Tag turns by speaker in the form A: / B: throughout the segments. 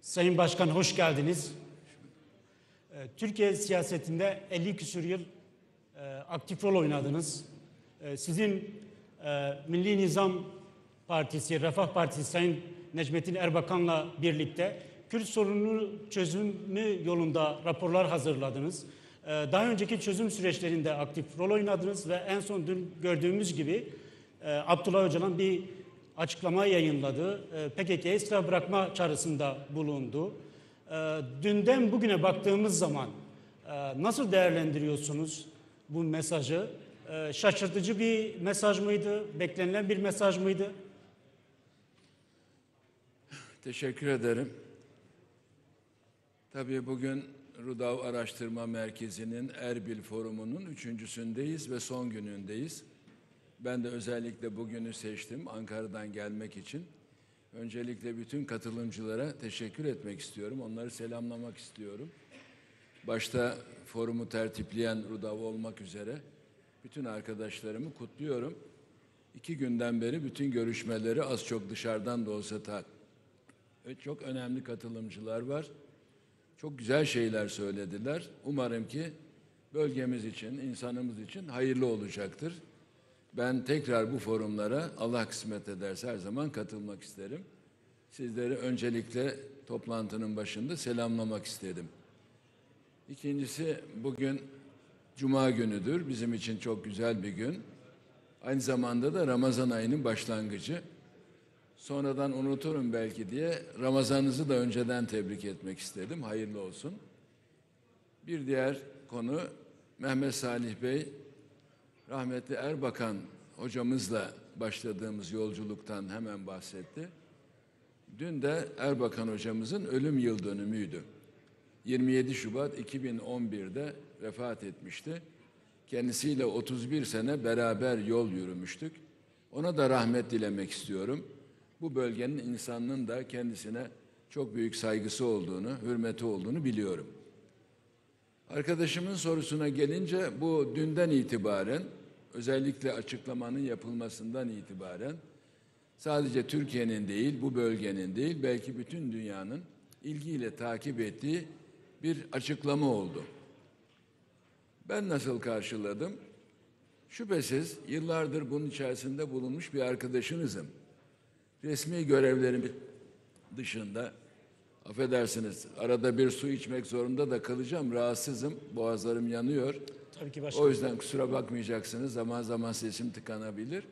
A: Sayın Başkan hoş geldiniz. Türkiye siyasetinde 50 küsur yıl aktif rol oynadınız. Sizin Milli Nizam Partisi, Refah Partisi Sayın Necmettin Erbakan'la birlikte Kürt sorununu çözümü yolunda raporlar hazırladınız. Daha önceki çözüm süreçlerinde aktif rol oynadınız ve en son dün gördüğümüz gibi Abdullah Öcalan bir açıklama yayınladı. PKK'ye silah bırakma çağrısında bulundu. Dünden bugüne baktığımız zaman nasıl değerlendiriyorsunuz bu mesajı? Şaşırtıcı bir mesaj mıydı? Beklenilen bir mesaj mıydı?
B: Teşekkür ederim. Tabii bugün Rudav Araştırma Merkezi'nin Erbil Forumu'nun 3.'sündeyiz ve son günündeyiz. Ben de özellikle bugünü seçtim Ankara'dan gelmek için. Öncelikle bütün katılımcılara teşekkür etmek istiyorum. Onları selamlamak istiyorum. Başta forumu tertipleyen Rudav olmak üzere bütün arkadaşlarımı kutluyorum. 2 günden beri bütün görüşmeleri az çok dışarıdan da olsa çok önemli katılımcılar var. Çok güzel şeyler söylediler. Umarım ki bölgemiz için, insanımız için hayırlı olacaktır. Ben tekrar bu forumlara Allah kısmet ederse her zaman katılmak isterim. Sizleri öncelikle toplantının başında selamlamak istedim. İkincisi, bugün Cuma günüdür. Bizim için çok güzel bir gün. Aynı zamanda da Ramazan ayının başlangıcı. Sonradan unuturum belki diye Ramazanınızı da önceden tebrik etmek istedim. Hayırlı olsun. Bir diğer konu, Mehmet Salih Bey, rahmetli Erbakan hocamızla başladığımız yolculuktan hemen bahsetti. Dün de Erbakan hocamızın ölüm yıl dönümüydü. 27 Şubat 2011'de vefat etmişti. Kendisiyle 31 sene beraber yol yürümüştük. Ona da rahmet dilemek istiyorum. Bu bölgenin insanının da kendisine çok büyük saygısı olduğunu, hürmeti olduğunu biliyorum. Arkadaşımın sorusuna gelince bu dünden itibaren, özellikle açıklamanın yapılmasından itibaren sadece Türkiye'nin değil, bu bölgenin değil, belki bütün dünyanın ilgiyle takip ettiği bir açıklama oldu. Ben nasıl karşıladım? Şüphesiz yıllardır bunun içerisinde bulunmuş bir arkadaşınızım. Resmi görevlerim dışında, affedersiniz, arada bir su içmek zorunda da kalacağım. Rahatsızım, boğazlarım yanıyor.
A: Tabii ki başkanım.
B: O yüzden kusura bakmayacaksınız. Zaman zaman sesim tıkanabilir.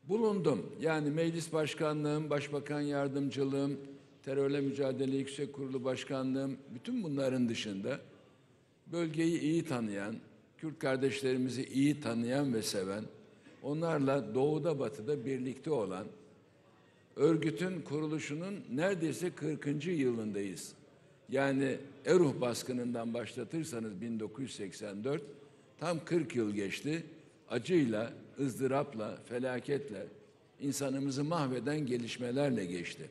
B: Bulundum. Yani meclis başkanlığım, başbakan yardımcılığım, terörle mücadele yüksek kurulu başkanlığım, bütün bunların dışında bölgeyi iyi tanıyan, Kürt kardeşlerimizi iyi tanıyan ve seven, onlarla doğuda batıda birlikte olan, örgütün kuruluşunun neredeyse 40. yılındayız. Yani Eruh baskınından başlatırsanız 1984, tam 40 yıl geçti. Acıyla, ızdırapla, felaketle, insanımızı mahveden gelişmelerle geçti.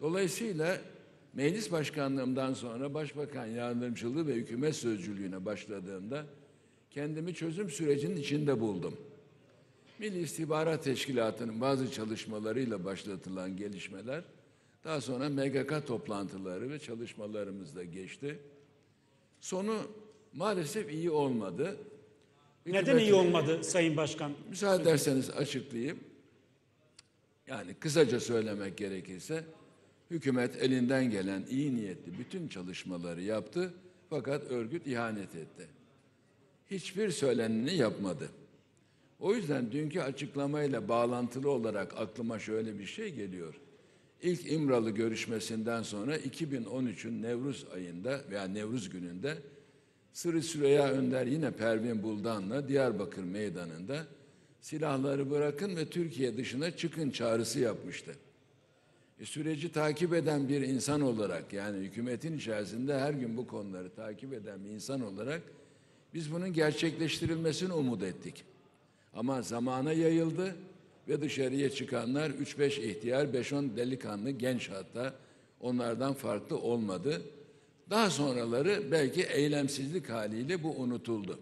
B: Dolayısıyla meclis başkanlığımdan sonra başbakan yardımcılığı ve hükümet sözcülüğüne başladığımda kendimi çözüm sürecinin içinde buldum. Milli İstihbarat Teşkilatı'nın bazı çalışmalarıyla başlatılan gelişmeler daha sonra MGK toplantıları ve çalışmalarımızda geçti. Sonu maalesef iyi olmadı.
A: Neden iyi olmadı Sayın Başkan?
B: Müsaade ederseniz açıklayayım. Yani kısaca söylemek gerekirse hükümet elinden gelen iyi niyetli bütün çalışmaları yaptı fakat örgüt ihanet etti. Hiçbir söyleneni yapmadı. O yüzden dünkü açıklamayla bağlantılı olarak aklıma şöyle bir şey geliyor. İlk İmralı görüşmesinden sonra 2013'ün Nevruz ayında veya Nevruz gününde Sırrı Süreyya Önder yine Pervin Buldan'la Diyarbakır Meydanı'nda silahları bırakın ve Türkiye dışına çıkın çağrısı yapmıştı. Süreci takip eden bir insan olarak, yani hükümetin içerisinde her gün bu konuları takip eden bir insan olarak biz bunun gerçekleştirilmesini umut ettik. Ama zamana yayıldı ve dışarıya çıkanlar 3-5 ihtiyar, 5-10 delikanlı, genç hatta, onlardan farklı olmadı. Daha sonraları belki eylemsizlik haliyle bu unutuldu.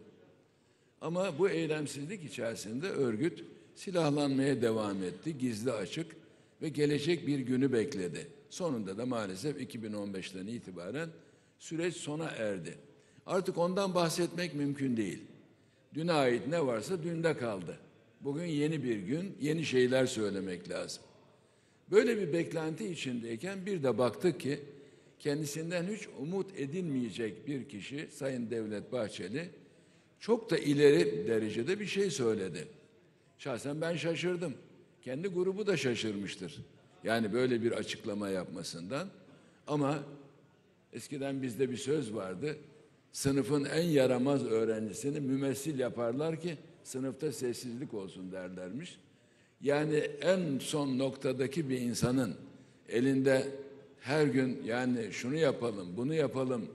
B: Ama bu eylemsizlik içerisinde örgüt silahlanmaya devam etti, gizli açık ve gelecek bir günü bekledi. Sonunda da maalesef 2015'ten itibaren süreç sona erdi. Artık ondan bahsetmek mümkün değil. Düne ait ne varsa dünde kaldı. Bugün yeni bir gün, yeni şeyler söylemek lazım. Böyle bir beklenti içindeyken bir de baktık ki kendisinden hiç umut edilmeyecek bir kişi Sayın Devlet Bahçeli çok da ileri derecede bir şey söyledi. Şahsen ben şaşırdım. Kendi grubu da şaşırmıştır. Yani böyle bir açıklama yapmasından. Ama eskiden bizde bir söz vardı. Sınıfın en yaramaz öğrencisini mümessil yaparlar ki sınıfta sessizlik olsun derlermiş. Yani en son noktadaki bir insanın elinde her gün yani şunu yapalım, bunu yapalım,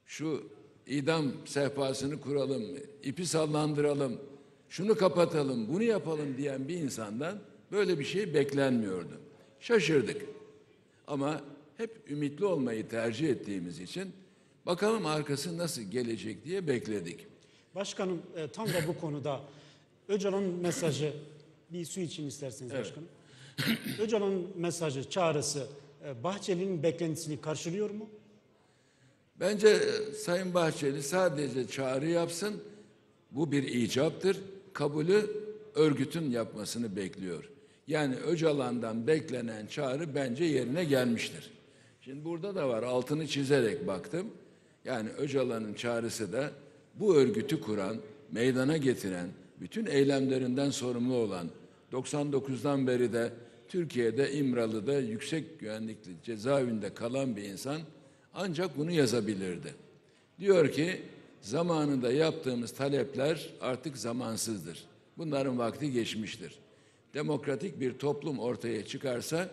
B: şu idam sehpasını kuralım, ipi sallandıralım, şunu kapatalım, bunu yapalım diyen bir insandan böyle bir şey beklenmiyordu. Şaşırdık. Ama hep ümitli olmayı tercih ettiğimiz için bakalım arkası nasıl gelecek diye bekledik.
A: Başkanım tam da bu konuda Öcalan'ın mesajı, bir su için isterseniz
B: Evet.
A: başkanım. Öcalan'ın mesajı, çağrısı Bahçeli'nin beklentisini karşılıyor mu?
B: Bence Sayın Bahçeli sadece çağrı yapsın, bu bir icaptır. Kabulü örgütün yapmasını bekliyor. Yani Öcalan'dan beklenen çağrı bence yerine gelmiştir. Şimdi burada da var, altını çizerek baktım. Yani Öcalan'ın çağrısı da bu örgütü kuran, meydana getiren, bütün eylemlerinden sorumlu olan, 99'dan beri de Türkiye'de İmralı'da yüksek güvenlikli cezaevinde kalan bir insan ancak bunu yazabilirdi. Diyor ki zamanında yaptığımız talepler artık zamansızdır. Bunların vakti geçmiştir. Demokratik bir toplum ortaya çıkarsa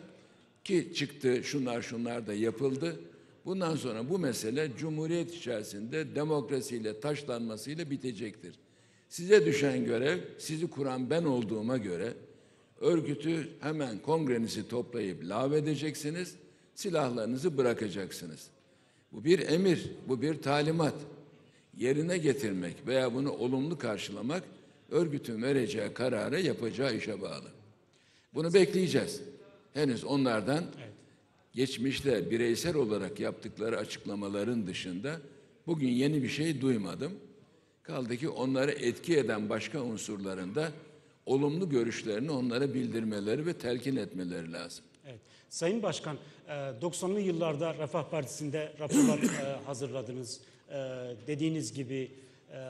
B: ki çıktı şunlar da yapıldı. Bundan sonra bu mesele Cumhuriyet içerisinde demokrasiyle taşlanmasıyla bitecektir. Size düşen görev, sizi kuran ben olduğuma göre örgütü hemen kongrenizi toplayıp lağvedeceksiniz, silahlarınızı bırakacaksınız. Bu bir emir, bu bir talimat. Yerine getirmek veya bunu olumlu karşılamak örgütün vereceği karara yapacağı işe bağlı. Bunu bekleyeceğiz. Henüz onlardan geçmişte bireysel olarak yaptıkları açıklamaların dışında bugün yeni bir şey duymadım. Kaldı ki onları etki eden başka unsurların da olumlu görüşlerini onlara bildirmeleri ve telkin etmeleri lazım.
A: Evet. Sayın Başkan, 90'lı yıllarda Refah Partisi'nde raporlar hazırladınız. Dediğiniz gibi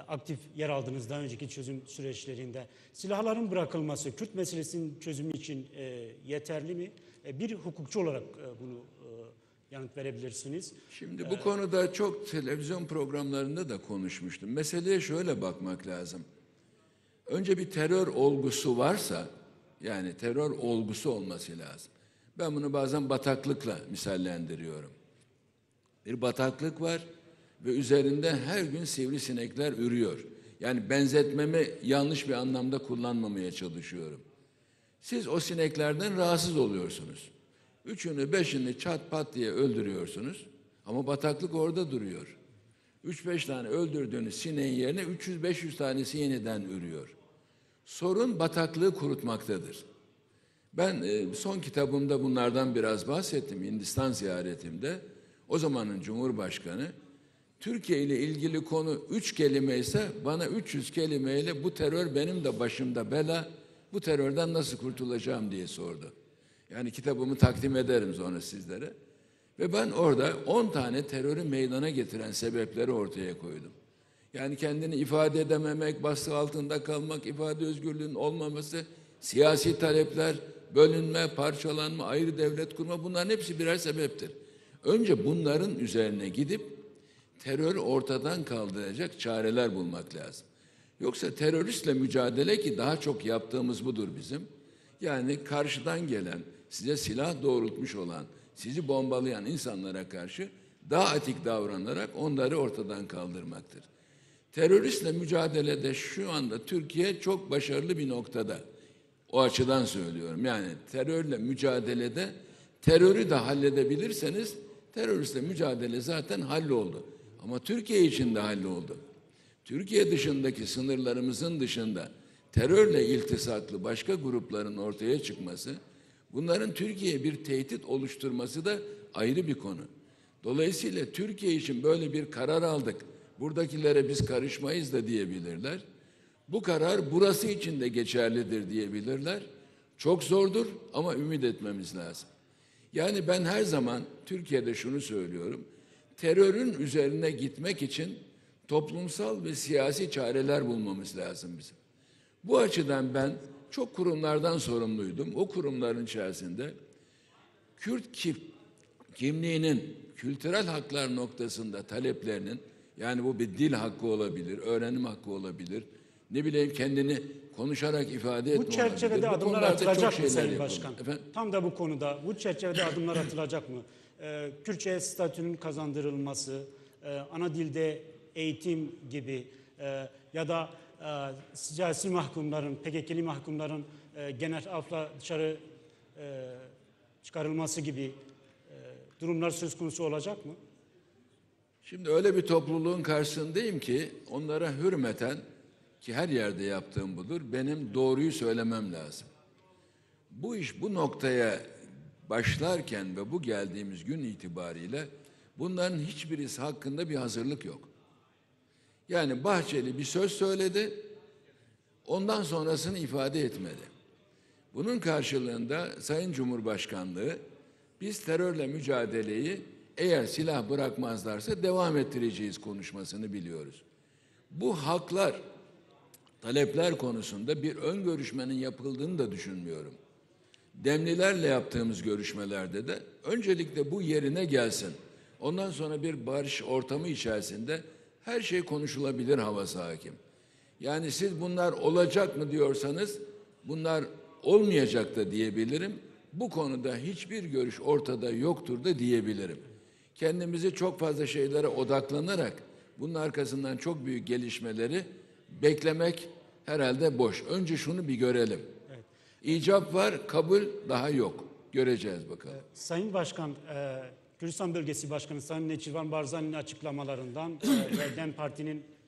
A: aktif yer aldınız daha önceki çözüm süreçlerinde. Silahların bırakılması Kürt meselesinin çözümü için yeterli mi? Bir hukukçu olarak bunu yanıt verebilirsiniz.
B: Şimdi bu konuda çok televizyon programlarında da konuşmuştum. Meseleye şöyle bakmak lazım. Önce bir terör olgusu varsa, yani terör olgusu olması lazım. Ben bunu bazen bataklıkla misallendiriyorum. Bir bataklık var ve üzerinde her gün sivrisinekler ürüyor. Yani benzetmemi yanlış bir anlamda kullanmamaya çalışıyorum. Siz o sineklerden rahatsız oluyorsunuz. 3'ünü 5'ini çat pat diye öldürüyorsunuz ama bataklık orada duruyor. 3-5 tane öldürdüğünüz sineğin yerine 300-500 tanesi yeniden ürüyor. Sorun bataklığı kurutmaktadır. Ben son kitabımda bunlardan biraz bahsettim Hindistan ziyaretimde. O zamanın Cumhurbaşkanı Türkiye ile ilgili konu 3 kelime ise bana 300 kelimeyle bu terör benim de başımda bela, bu terörden nasıl kurtulacağım diye sordu. Yani kitabımı takdim ederim sonra sizlere. Ve ben orada 10 tane terörü meydana getiren sebepleri ortaya koydum. Yani kendini ifade edememek, baskı altında kalmak, ifade özgürlüğünün olmaması, siyasi talepler, bölünme, parçalanma, ayrı devlet kurma bunların hepsi birer sebeptir. Önce bunların üzerine gidip terörü ortadan kaldıracak çareler bulmak lazım. Yoksa teröristle mücadele ki daha çok yaptığımız budur bizim. Yani karşıdan gelen, size silah doğrultmuş olan, sizi bombalayan insanlara karşı daha atik davranarak onları ortadan kaldırmaktır. Teröristle mücadelede şu anda Türkiye çok başarılı bir noktada. O açıdan söylüyorum. Yani terörle mücadelede terörü de halledebilirseniz teröristle mücadele zaten halloldu. Ama Türkiye için de halloldu. Türkiye dışındaki sınırlarımızın dışında terörle iltisaklı başka grupların ortaya çıkması, Bunların Türkiye'ye bir tehdit oluşturması da ayrı bir konu. Dolayısıyla Türkiye için böyle bir karar aldık. Buradakilere biz karışmayız da diyebilirler. Bu karar burası için de geçerlidir diyebilirler. Çok zordur ama ümit etmemiz lazım. Yani ben her zaman Türkiye'de şunu söylüyorum. Terörün üzerine gitmek için toplumsal ve siyasi çareler bulmamız lazım bizim. Bu açıdan ben çok kurumlardan sorumluydum. O kurumların içerisinde kimliğinin, kültürel haklar noktasında taleplerinin, yani bu bir dil hakkı olabilir, öğrenim hakkı olabilir, ne bileyim kendini konuşarak ifade etme
A: Bu çerçevede
B: olabilir. Bu
A: adımlar
B: konularda çok
A: atılacak mı
B: şeyler
A: Sayın
B: yapıldı.
A: Başkan?
B: Efendim?
A: Tam da bu konuda bu çerçevede adımlar atılacak mı? Kürtçe statünün kazandırılması, ana dilde eğitim gibi ya da siyasi mahkumların, PKK'li mahkumların genel afla dışarı çıkarılması gibi durumlar söz konusu olacak mı?
B: Şimdi öyle bir topluluğun karşısındayım ki onlara hürmeten, ki her yerde yaptığım budur, benim doğruyu söylemem lazım. Bu iş bu noktaya başlarken ve bu geldiğimiz gün itibariyle bunların hiçbirisi hakkında bir hazırlık yok. Yani Bahçeli bir söz söyledi, ondan sonrasını ifade etmedi. Bunun karşılığında Sayın Cumhurbaşkanlığı biz terörle mücadeleyi eğer silah bırakmazlarsa devam ettireceğiz konuşmasını biliyoruz. Bu haklar, talepler konusunda bir ön görüşmenin yapıldığını da düşünmüyorum. Demlilerle yaptığımız görüşmelerde de öncelikle bu yerine gelsin. Ondan sonra bir barış ortamı içerisinde her şey konuşulabilir havası hakim. Yani siz bunlar olacak mı diyorsanız bunlar olmayacak da diyebilirim. Bu konuda hiçbir görüş ortada yoktur da diyebilirim. Kendimizi çok fazla şeylere odaklanarak bunun arkasından çok büyük gelişmeleri beklemek herhalde boş. Önce şunu bir görelim. Evet. İcap var, kabul daha yok. Göreceğiz bakalım.
A: Sayın Başkan, Kürdistan Bölgesi Başkanı Sayın Neçirvan Barzani'nin açıklamalarından ve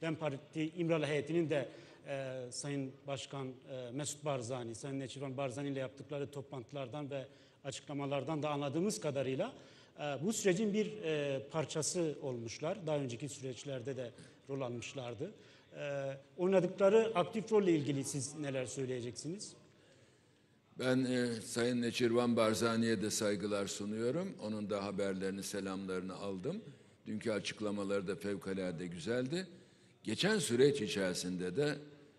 A: DEM Parti İmralı heyetinin de Sayın Başkan Mesut Barzani, Sayın Neçirvan Barzani ile yaptıkları toplantılardan ve açıklamalardan da anladığımız kadarıyla bu sürecin bir parçası olmuşlar. Daha önceki süreçlerde de rol almışlardı. Oynadıkları aktif rolle ilgili siz neler söyleyeceksiniz?
B: Ben Sayın Neçirvan Barzani'ye de saygılar sunuyorum. Onun da haberlerini, selamlarını aldım. Dünkü açıklamaları da fevkalade güzeldi. Geçen süreç içerisinde de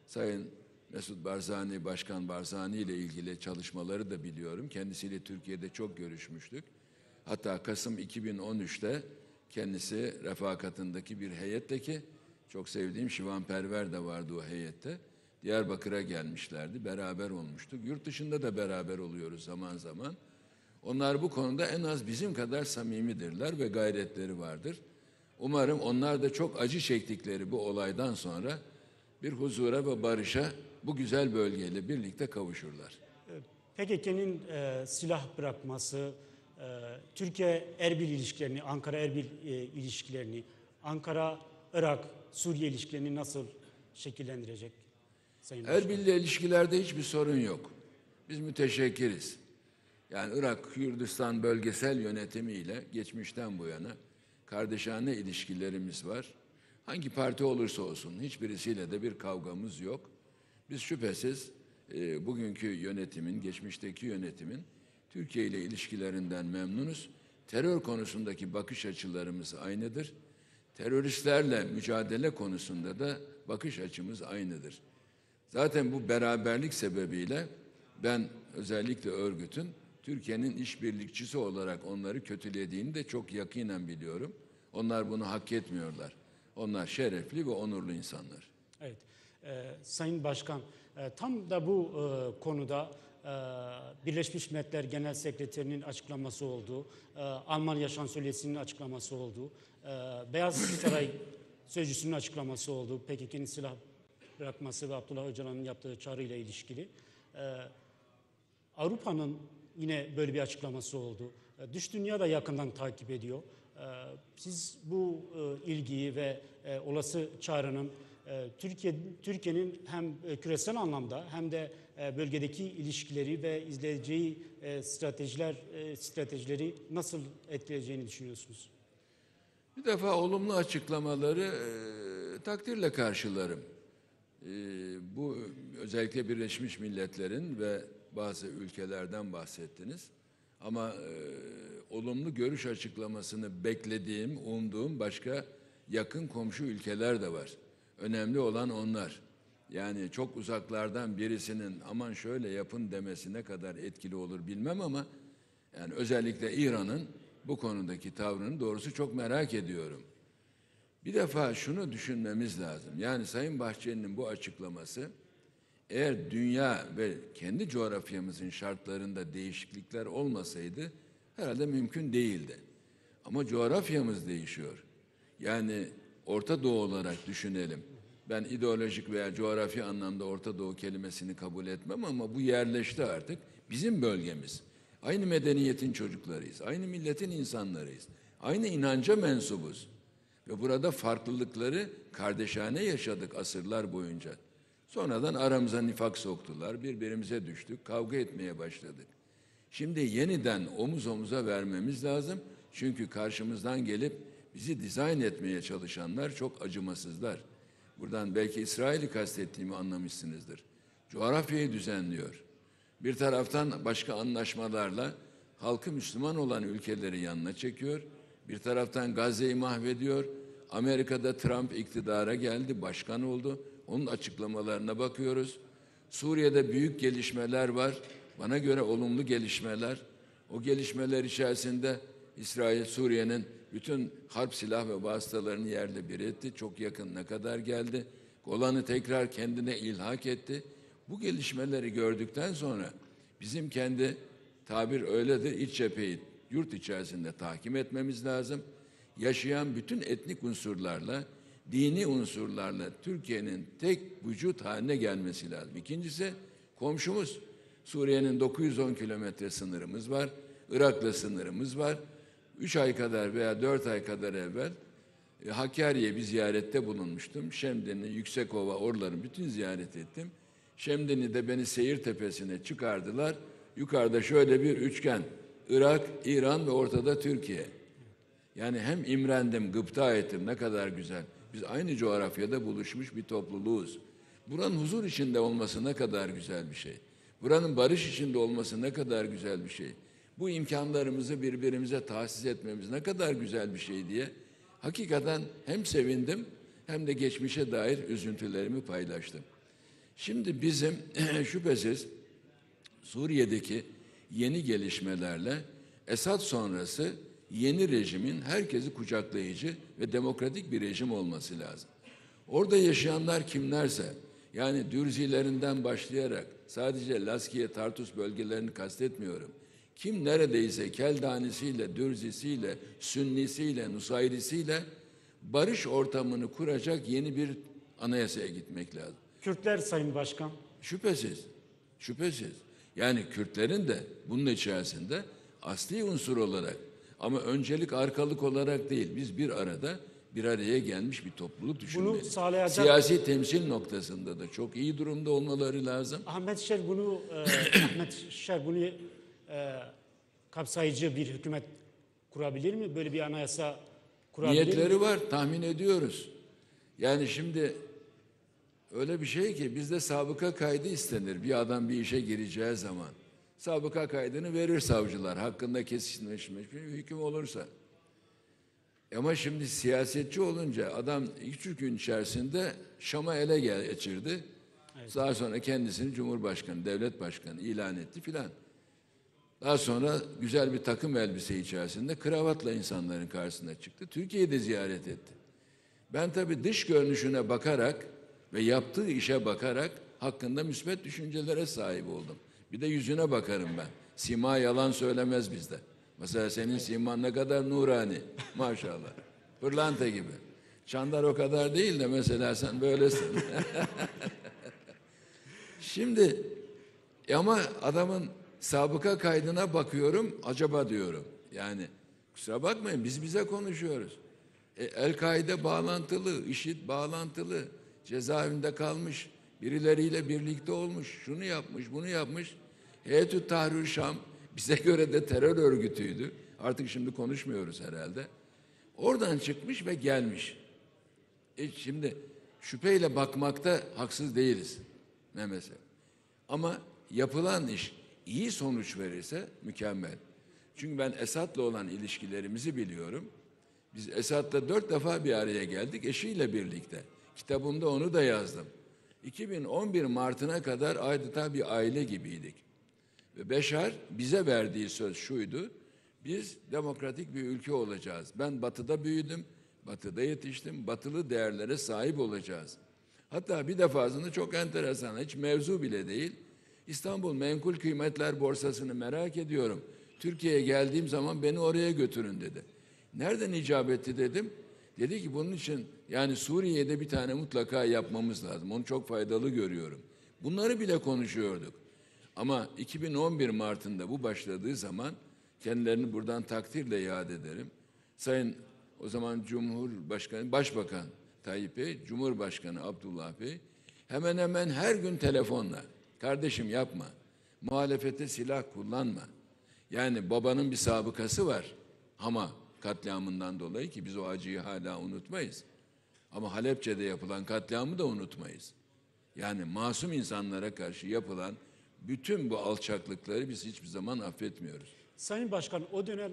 B: Sayın Mesut Barzani, Başkan Barzani ile ilgili çalışmaları da biliyorum. Kendisiyle Türkiye'de çok görüşmüştük. Hatta Kasım 2013'te kendisi refakatındaki bir heyetteki, çok sevdiğim Şivan Perver de vardı o heyette. Diyarbakır'a gelmişlerdi, beraber olmuştuk. Yurt dışında da beraber oluyoruz zaman zaman. Onlar bu konuda en az bizim kadar samimidirler ve gayretleri vardır. Umarım onlar da çok acı çektikleri bu olaydan sonra bir huzura ve barışa bu güzel bölgeyle birlikte kavuşurlar.
A: PKK'nın silah bırakması, Türkiye-Erbil ilişkilerini, Ankara-Erbil ilişkilerini, Ankara-Irak, Suriye ilişkilerini nasıl şekillendirecek Sayın Başkan?
B: Erbil'le ilişkilerde hiçbir sorun yok. Biz müteşekkiriz. Yani Irak-Kürdistan bölgesel yönetimiyle geçmişten bu yana kardeşane ilişkilerimiz var. Hangi parti olursa olsun hiçbirisiyle de bir kavgamız yok. Biz şüphesiz bugünkü yönetimin, geçmişteki yönetimin Türkiye ile ilişkilerinden memnunuz. Terör konusundaki bakış açılarımız aynıdır. Teröristlerle mücadele konusunda da bakış açımız aynıdır. Zaten bu beraberlik sebebiyle ben özellikle örgütün Türkiye'nin işbirlikçisi olarak onları kötülediğini de çok yakinen biliyorum. Onlar bunu hak etmiyorlar. Onlar şerefli ve onurlu insanlar.
A: Evet. Sayın Başkan, tam da bu konuda Birleşmiş Milletler Genel Sekreterinin açıklaması olduğu, Almanya Şansölyesi'nin açıklaması olduğu, Beyaz Saray Sözcüsü'nün açıklaması olduğu, PKK'nın silah bırakması ve Abdullah Öcalan'ın yaptığı çağrıyla ilişkili. Avrupa'nın yine böyle bir açıklaması oldu. Dış dünya da yakından takip ediyor. Siz bu ilgiyi ve olası çağrının Türkiye'nin hem küresel anlamda hem de bölgedeki ilişkileri ve izleyeceği stratejileri nasıl etkileyeceğini düşünüyorsunuz?
B: Bir defa olumlu açıklamaları takdirle karşılarım. Bu özellikle Birleşmiş Milletler'in ve bazı ülkelerden bahsettiniz. Ama olumlu görüş açıklamasını beklediğim, umduğum başka yakın komşu ülkeler de var. Önemli olan onlar. Yani çok uzaklardan birisinin aman şöyle yapın demesi ne kadar etkili olur bilmem ama yani özellikle İran'ın bu konudaki tavrını doğrusu çok merak ediyorum. Bir defa şunu düşünmemiz lazım. Yani Sayın Bahçeli'nin bu açıklaması eğer dünya ve kendi coğrafyamızın şartlarında değişiklikler olmasaydı herhalde mümkün değildi. Ama coğrafyamız değişiyor. Yani Orta Doğu olarak düşünelim. Ben ideolojik veya coğrafi anlamda Orta Doğu kelimesini kabul etmem ama bu yerleşti artık. Bizim bölgemiz. Aynı medeniyetin çocuklarıyız. Aynı milletin insanlarıyız. Aynı inanca mensubuz. Ve burada farklılıkları kardeşane yaşadık asırlar boyunca. Sonradan aramıza nifak soktular, birbirimize düştük, kavga etmeye başladık. Şimdi yeniden omuz omuza vermemiz lazım. Çünkü karşımızdan gelip bizi dizayn etmeye çalışanlar çok acımasızlar. Buradan belki İsrail'i kastettiğimi anlamışsınızdır. Coğrafyayı düzenliyor. Bir taraftan başka anlaşmalarla halkı Müslüman olan ülkeleri yanına çekiyor. Bir taraftan Gazze'yi mahvediyor. Amerika'da Trump iktidara geldi, başkan oldu. Onun açıklamalarına bakıyoruz. Suriye'de büyük gelişmeler var. Bana göre olumlu gelişmeler. O gelişmeler içerisinde İsrail, Suriye'nin bütün harp silah ve vasıtalarını yerle bir etti. Çok yakınına kadar geldi. Golan'ı tekrar kendine ilhak etti. Bu gelişmeleri gördükten sonra bizim kendi tabir öyledir iç cepheyi yurt içerisinde tahkim etmemiz lazım. Yaşayan bütün etnik unsurlarla, dini unsurlarla Türkiye'nin tek vücut haline gelmesi lazım. İkincisi komşumuz. Suriye'nin 910 kilometre sınırımız var. Irak'la sınırımız var. 3 ay kadar veya 4 ay kadar evvel Hakkari'ye bir ziyarette bulunmuştum. Şemdin'i, Yüksekova, oraları bütün ziyaret ettim. Şemdinli'de beni seyir tepesine çıkardılar. Yukarıda şöyle bir üçgen. Irak, İran ve ortada Türkiye. Yani hem imrendim, gıpta ettim. Ne kadar güzel. Biz aynı coğrafyada buluşmuş bir topluluğuz. Buranın huzur içinde olması ne kadar güzel bir şey. Buranın barış içinde olması ne kadar güzel bir şey. Bu imkanlarımızı birbirimize tahsis etmemiz ne kadar güzel bir şey diye hakikaten hem sevindim hem de geçmişe dair üzüntülerimi paylaştım. Şimdi bizim şüphesiz Suriye'deki yeni gelişmelerle Esad sonrası yeni rejimin herkesi kucaklayıcı ve demokratik bir rejim olması lazım. Orada yaşayanlar kimlerse, yani Dürzilerinden başlayarak sadece Laskiye, Tartus bölgelerini kastetmiyorum. Kim neredeyse Keldanisiyle, Dürzisiyle, Sünnisiyle, Nusayrisiyle barış ortamını kuracak yeni bir anayasaya gitmek lazım.
A: Kürtler Sayın Başkan.
B: Şüphesiz, şüphesiz. Yani Kürtlerin de bunun içerisinde asli unsur olarak ama öncelik arkalık olarak değil, biz bir arada bir araya gelmiş bir topluluk düşünmeliyiz.
A: Bunu sağlayacak
B: Siyasi temsil noktasında da çok iyi durumda olmaları lazım.
A: Ahmet Şer bunu kapsayıcı bir hükümet kurabilir mi? Böyle bir anayasa kurabilir mi?
B: Niyetleri var, tahmin ediyoruz. Yani şimdi öyle bir şey ki bizde sabıka kaydı istenir bir adam bir işe gireceği zaman. Sabıka kaydını verir savcılar hakkında kesinleşmiş bir hüküm olursa. Ama şimdi siyasetçi olunca adam 3 gün içerisinde Şam'a ele geçirdi. Evet. Daha sonra kendisini Cumhurbaşkanı, devlet başkanı ilan etti filan. Daha sonra güzel bir takım elbise içerisinde kravatla insanların karşısına çıktı. Türkiye'yi de ziyaret etti. Ben tabii dış görünüşüne bakarak ve yaptığı işe bakarak hakkında müsbet düşüncelere sahip oldum. Bir de yüzüne bakarım ben. Sima yalan söylemez bizde. Mesela senin siman ne kadar nurani maşallah. Pırlanta gibi. Çandar o kadar değil de mesela sen böylesin. Şimdi ama adamın sabıka kaydına bakıyorum acaba diyorum. Yani kusura bakmayın biz bize konuşuyoruz. El-Kaide bağlantılı, IŞİD bağlantılı. cezaevinde kalmış, birileriyle birlikte olmuş, şunu yapmış, bunu yapmış. Heyetü Tahrir Şam bize göre de terör örgütüydü. Artık şimdi konuşmuyoruz herhalde. Oradan çıkmış ve gelmiş. Şimdi şüpheyle bakmakta haksız değiliz Mehmet. Ama yapılan iş iyi sonuç verirse mükemmel. Çünkü ben Esad'la olan ilişkilerimizi biliyorum. Biz Esad'la 4 defa bir araya geldik eşiyle birlikte. Kitabımda onu da yazdım. 2011 Mart'ına kadar adeta bir aile gibiydik. Ve Beşar bize verdiği söz şuydu. Biz demokratik bir ülke olacağız. Ben batıda büyüdüm, batıda yetiştim, batılı değerlere sahip olacağız. Hatta bir defasında çok enteresan, hiç mevzu bile değil. İstanbul Menkul Kıymetler Borsası'nı merak ediyorum. Türkiye'ye geldiğim zaman beni oraya götürün dedi. Nereden icap etti dedim. Dedi ki bunun için yani Suriye'de bir tane mutlaka yapmamız lazım. Onu çok faydalı görüyorum. Bunları bile konuşuyorduk. Ama 2011 Mart'ında bu başladığı zaman kendilerini buradan takdirle yad ederim. Sayın o zaman Cumhurbaşkanı, Başbakan Tayyip Bey, Cumhurbaşkanı Abdullah Bey hemen hemen her gün telefonla kardeşim yapma, muhalefete silah kullanma. Yani babanın bir sabıkası var ama katliamından dolayı ki biz o acıyı hala unutmayız. Ama Halepçe'de yapılan katliamı da unutmayız. Yani masum insanlara karşı yapılan bütün bu alçaklıkları biz hiçbir zaman affetmiyoruz.
A: Sayın Başkan, o dönem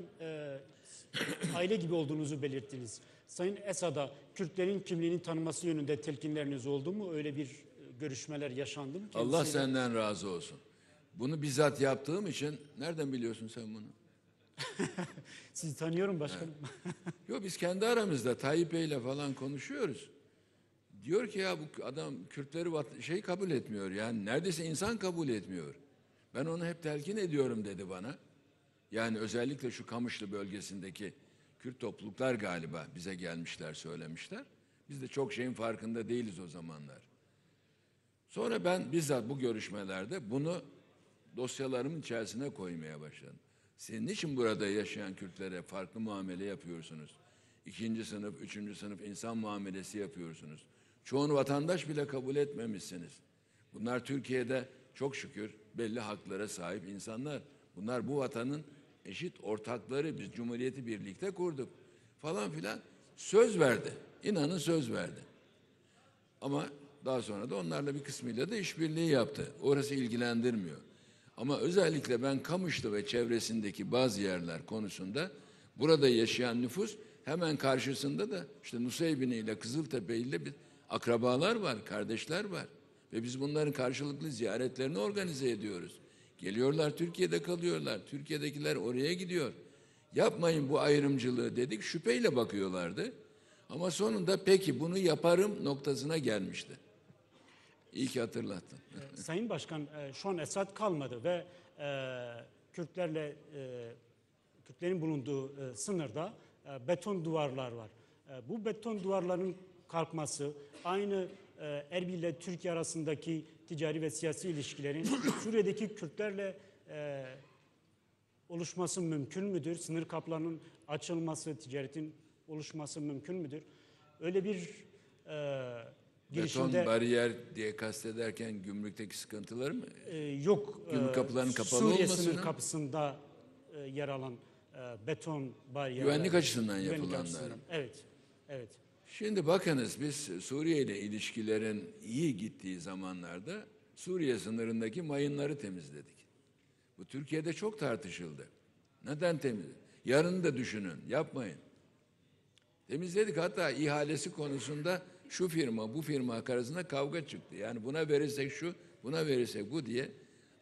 A: aile gibi olduğunuzu belirttiniz. Sayın Esad'a Kürtlerin kimliğini tanıması yönünde telkinleriniz oldu mu? Öyle bir görüşmeler yaşandı mı?
B: Allah senden razı olsun. Bunu bizzat yaptığım için nereden biliyorsun sen bunu?
A: Sizi tanıyorum başkanım.
B: Yok biz kendi aramızda Tayyip Bey'le falan konuşuyoruz. Diyor ki ya bu adam Kürtleri kabul etmiyor. Yani neredeyse insan kabul etmiyor. Ben onu hep telkin ediyorum dedi bana. Yani özellikle şu Kamışlı bölgesindeki Kürt topluluklar galiba bize gelmişler, söylemişler. Biz de çok şeyin farkında değiliz o zamanlar. Sonra ben bizzat bu görüşmelerde bunu dosyalarımın içerisine koymaya başladım. Sizin niçin burada yaşayan Kürtlere farklı muamele yapıyorsunuz? 2. sınıf, 3. sınıf insan muamelesi yapıyorsunuz. Çoğunu vatandaş bile kabul etmemişsiniz. Bunlar Türkiye'de çok şükür belli haklara sahip insanlar. Bunlar bu vatanın eşit ortakları. Biz Cumhuriyeti birlikte kurduk falan filan. Söz verdi. İnanın söz verdi. Ama daha sonra da onlarla bir kısmıyla da işbirliği yaptı. Orası ilgilendirmiyor. Ama özellikle ben Kamışlı ve çevresindeki bazı yerler konusunda burada yaşayan nüfus hemen karşısında da işte Nusaybini ile Kızıltepe ile bir akrabalar var, kardeşler var. Ve biz bunların karşılıklı ziyaretlerini organize ediyoruz. Geliyorlar Türkiye'de kalıyorlar. Türkiye'dekiler oraya gidiyor. Yapmayın bu ayrımcılığı dedik. Şüpheyle bakıyorlardı. Ama sonunda peki bunu yaparım noktasına gelmişti. İyi ki hatırlattın.
A: Sayın Başkan, şu an Esad kalmadı ve Kürtlerin bulunduğu sınırda beton duvarlar var. Bu beton duvarların kalkması aynı Erbil ile Türkiye arasındaki ticari ve siyasi ilişkilerin Suriye'deki Kürtlerle oluşması mümkün müdür? Sınır kapılarının açılması, ticaretin oluşması mümkün müdür? Öyle bir girişimde...
B: Beton bariyer diye kastederken gümrükteki sıkıntıları mı?
A: Yok.
B: Gümrük kapılarının kapalı
A: Suriye
B: olmasını.
A: sınır kapısında yer alan beton bariyer.
B: Güvenlik açısından yapılanlar.
A: Açısından. Evet. Evet.
B: Şimdi bakınız biz Suriye ile ilişkilerin iyi gittiği zamanlarda Suriye sınırındaki mayınları temizledik. Bu Türkiye'de çok tartışıldı. Neden temizledik? Yarını da düşünün, yapmayın. Temizledik, hatta ihalesi konusunda şu firma bu firma arasında kavga çıktı. Yani buna verirsek şu, buna verirsek bu diye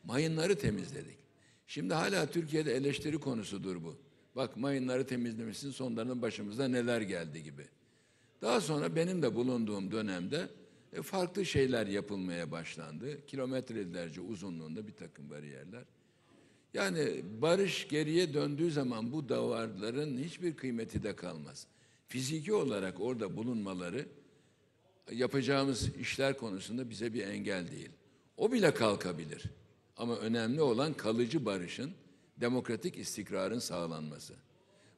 B: mayınları temizledik. Şimdi hala Türkiye'de eleştiri konusudur bu. Bak mayınları temizlemişsin, sonlarının başımıza neler geldi gibi. Daha sonra benim de bulunduğum dönemde farklı şeyler yapılmaya başlandı. Kilometrelerce uzunluğunda bir takım bariyerler. Yani barış geriye döndüğü zaman bu duvarların hiçbir kıymeti de kalmaz. Fiziki olarak orada bulunmaları yapacağımız işler konusunda bize bir engel değil. O bile kalkabilir. Ama önemli olan kalıcı barışın, demokratik istikrarın sağlanması.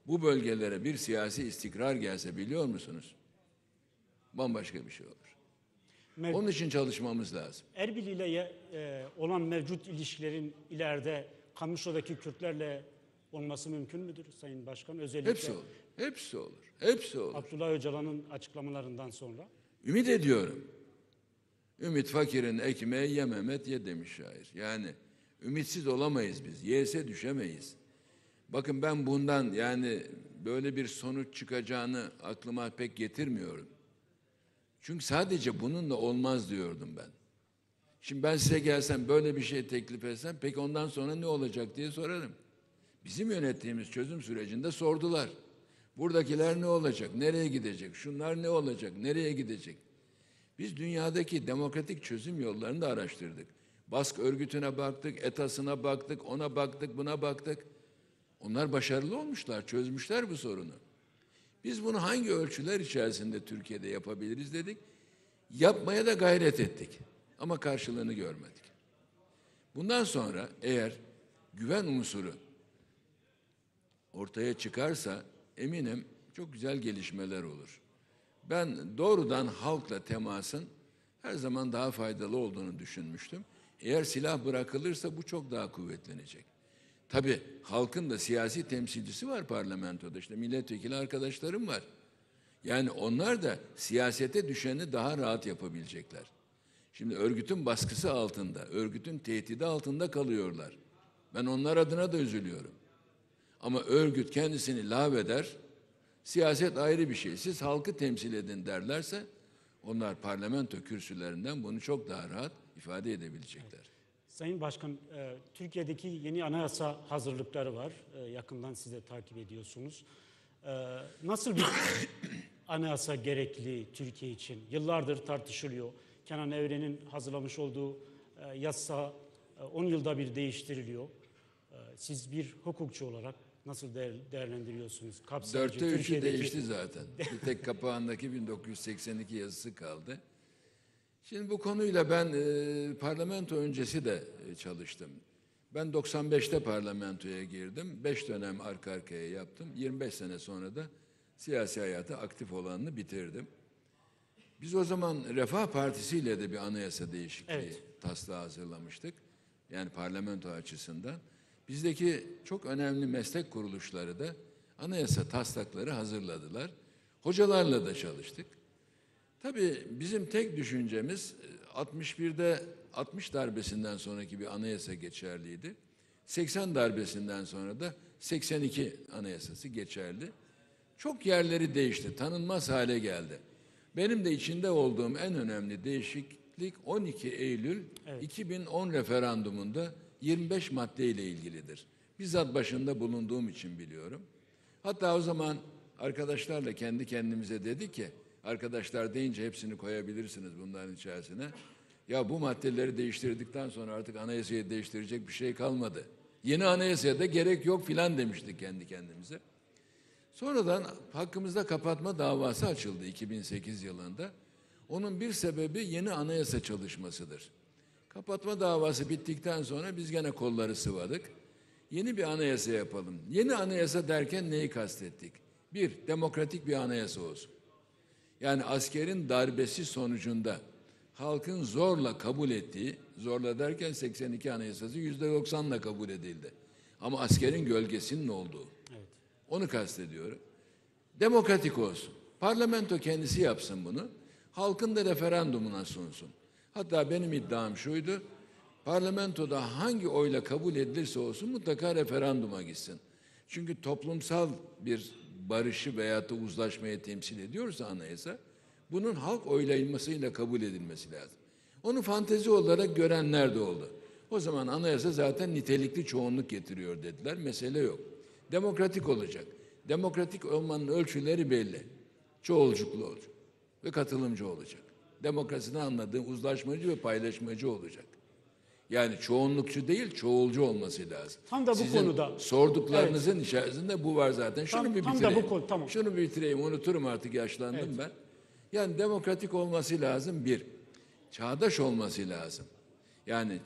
B: Bu bölgelere bir siyasi istikrar gelse biliyor musunuz? Bambaşka bir şey olur. Onun için çalışmamız lazım.
A: Erbil ile olan mevcut ilişkilerin ileride Kamışlı'daki Kürtlerle olması mümkün müdür Sayın Başkan? Özellikle
B: Hepsi olur. Hepsi olur. Hepsi olur.
A: Abdullah Öcalan'ın açıklamalarından sonra.
B: Ümit ediyorum. Ümit fakirin ekmeği ye Mehmet ye demiş şair. Yani ümitsiz olamayız biz. Yese düşemeyiz. Bakın ben bundan yani böyle bir sonuç çıkacağını aklıma pek getirmiyorum. Çünkü sadece bununla olmaz diyordum ben. Şimdi ben size gelsem böyle bir şey teklif etsem peki ondan sonra ne olacak diye sorarım. Bizim yönettiğimiz çözüm sürecinde sordular. Buradakiler ne olacak? Nereye gidecek? Şunlar ne olacak? Nereye gidecek? Biz dünyadaki demokratik çözüm yollarını da araştırdık. Bask örgütüne baktık, ETA'sına baktık, ona baktık, buna baktık. Onlar başarılı olmuşlar, çözmüşler bu sorunu. Biz bunu hangi ölçüler içerisinde Türkiye'de yapabiliriz dedik. Yapmaya da gayret ettik. Ama karşılığını görmedik. Bundan sonra eğer güven unsuru ortaya çıkarsa eminim çok güzel gelişmeler olur. Ben doğrudan halkla temasın her zaman daha faydalı olduğunu düşünmüştüm. Eğer silah bırakılırsa bu çok daha kuvvetlenecek. Tabii halkın da siyasi temsilcisi var parlamentoda. İşte milletvekili arkadaşlarım var. Yani onlar da siyasete düşeni daha rahat yapabilecekler. Şimdi örgütün baskısı altında, örgütün tehdidi altında kalıyorlar. Ben onlar adına da üzülüyorum. Ama örgüt kendisini lağveder, siyaset ayrı bir şey. Siz halkı temsil edin derlerse, onlar parlamento kürsülerinden bunu çok daha rahat ifade edebilecekler.
A: Sayın Başkan, Türkiye'deki yeni anayasa hazırlıkları var. Yakından siz de takip ediyorsunuz. Nasıl bir anayasa gerekli Türkiye için? Yıllardır tartışılıyor. Kenan Evren'in hazırlamış olduğu yasa 10 yılda bir değiştiriliyor. Siz bir hukukçu olarak nasıl değerlendiriyorsunuz? Kapsayıcı,
B: 4'te 3'ü
A: Türkiye'deki...
B: değişti zaten. Bir tek kapağındaki 1982 yazısı kaldı. Şimdi bu konuyla ben parlamento öncesi de çalıştım. Ben 95'te parlamentoya girdim. 5 dönem arka arkaya yaptım. 25 sene sonra da siyasi hayata aktif olanını bitirdim. Biz o zaman Refah Partisi ile de bir anayasa değişikliği taslağı hazırlamıştık. Yani parlamento açısından. Bizdeki çok önemli meslek kuruluşları da anayasa taslakları hazırladılar. Hocalarla da çalıştık. Tabii bizim tek düşüncemiz 61'de 60 darbesinden sonraki bir anayasa geçerliydi. 80 darbesinden sonra da 82 anayasası geçerli. Çok yerleri değişti, tanınmaz hale geldi. Benim de içinde olduğum en önemli değişiklik 12 Eylül 2010 referandumunda 25 madde ile ilgilidir. Bizzat başında bulunduğum için biliyorum. Hatta o zaman arkadaşlarla kendi kendimize dedik ki, arkadaşlar deyince hepsini koyabilirsiniz bunların içerisine. Ya bu maddeleri değiştirdikten sonra artık anayasayı değiştirecek bir şey kalmadı. Yeni anayasaya da gerek yok filan demiştik kendi kendimize. Sonradan hakkımızda kapatma davası açıldı 2008 yılında. Onun bir sebebi yeni anayasa çalışmasıdır. Kapatma davası bittikten sonra biz gene kolları sıvadık. Yeni bir anayasa yapalım. Yeni anayasa derken neyi kastettik? Bir, demokratik bir anayasa olsun. Yani askerin darbesi sonucunda halkın zorla kabul ettiği, zorla derken 82 anayasası %90'la kabul edildi. Ama askerin gölgesinin olduğu. Evet. Onu kastediyorum. Demokratik olsun. Parlamento kendisi yapsın bunu. Halkın da referandumuna sunsun. Hatta benim iddiam şuydu. Parlamentoda hangi oyla kabul edilirse olsun mutlaka referanduma gitsin. Çünkü toplumsal bir barışı veyahut da uzlaşmayı temsil ediyorsa anayasa, bunun halk oylamasıyla kabul edilmesi lazım. Onu fantezi olarak görenler de oldu. O zaman anayasa zaten nitelikli çoğunluk getiriyor dediler. Mesele yok. Demokratik olacak. Demokratik olmanın ölçüleri belli. Çoğulcuklu olacak ve katılımcı olacak. Demokrasiden anladığı uzlaşmacı ve paylaşmacı olacak. Yani çoğunlukçu değil, çoğulcu olması lazım.
A: Tam da bu
B: Sizin
A: konuda.
B: sorduklarınızın içerisinde bu var zaten. Şunu bir
A: tam
B: bitireyim.
A: da bu konu, tamam.
B: Şunu bir bitireyim, unuturum artık yaşlandım ben. Yani demokratik olması lazım bir. Çağdaş olması lazım. Yani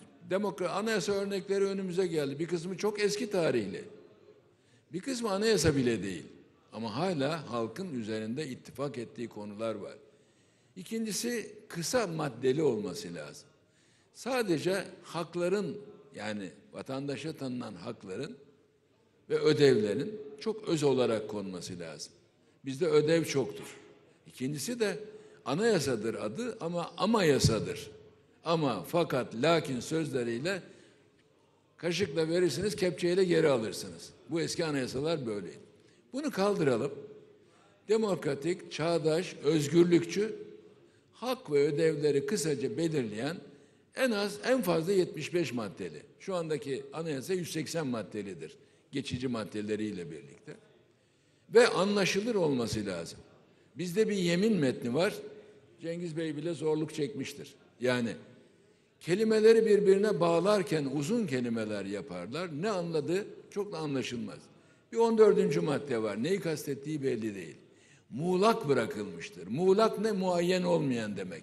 B: anayasa örnekleri önümüze geldi. Bir kısmı çok eski tarihli. Bir kısmı anayasa bile değil. Ama hala halkın üzerinde ittifak ettiği konular var. İkincisi kısa maddeli olması lazım. Sadece hakların, yani vatandaşa tanınan hakların ve ödevlerin çok öz olarak konması lazım. Bizde ödev çoktur. İkincisi de anayasadır adı ama yasadır. Ama fakat lakin sözleriyle kaşıkla verirsiniz, kepçeyle geri alırsınız. Bu eski anayasalar böyleydi. Bunu kaldıralım. Demokratik, çağdaş, özgürlükçü, hak ve ödevleri kısaca belirleyen en fazla 75 maddeli. Şu andaki anayasa 180 maddelidir. Geçici maddeleriyle birlikte. Ve anlaşılır olması lazım. Bizde bir yemin metni var. Cengiz Bey bile zorluk çekmiştir. Yani kelimeleri birbirine bağlarken uzun kelimeler yaparlar. Ne anladığı çok da anlaşılmaz. Bir 14. madde var. Neyi kastettiği belli değil. Muğlak bırakılmıştır. Muğlak ne? Muayyen olmayan demek.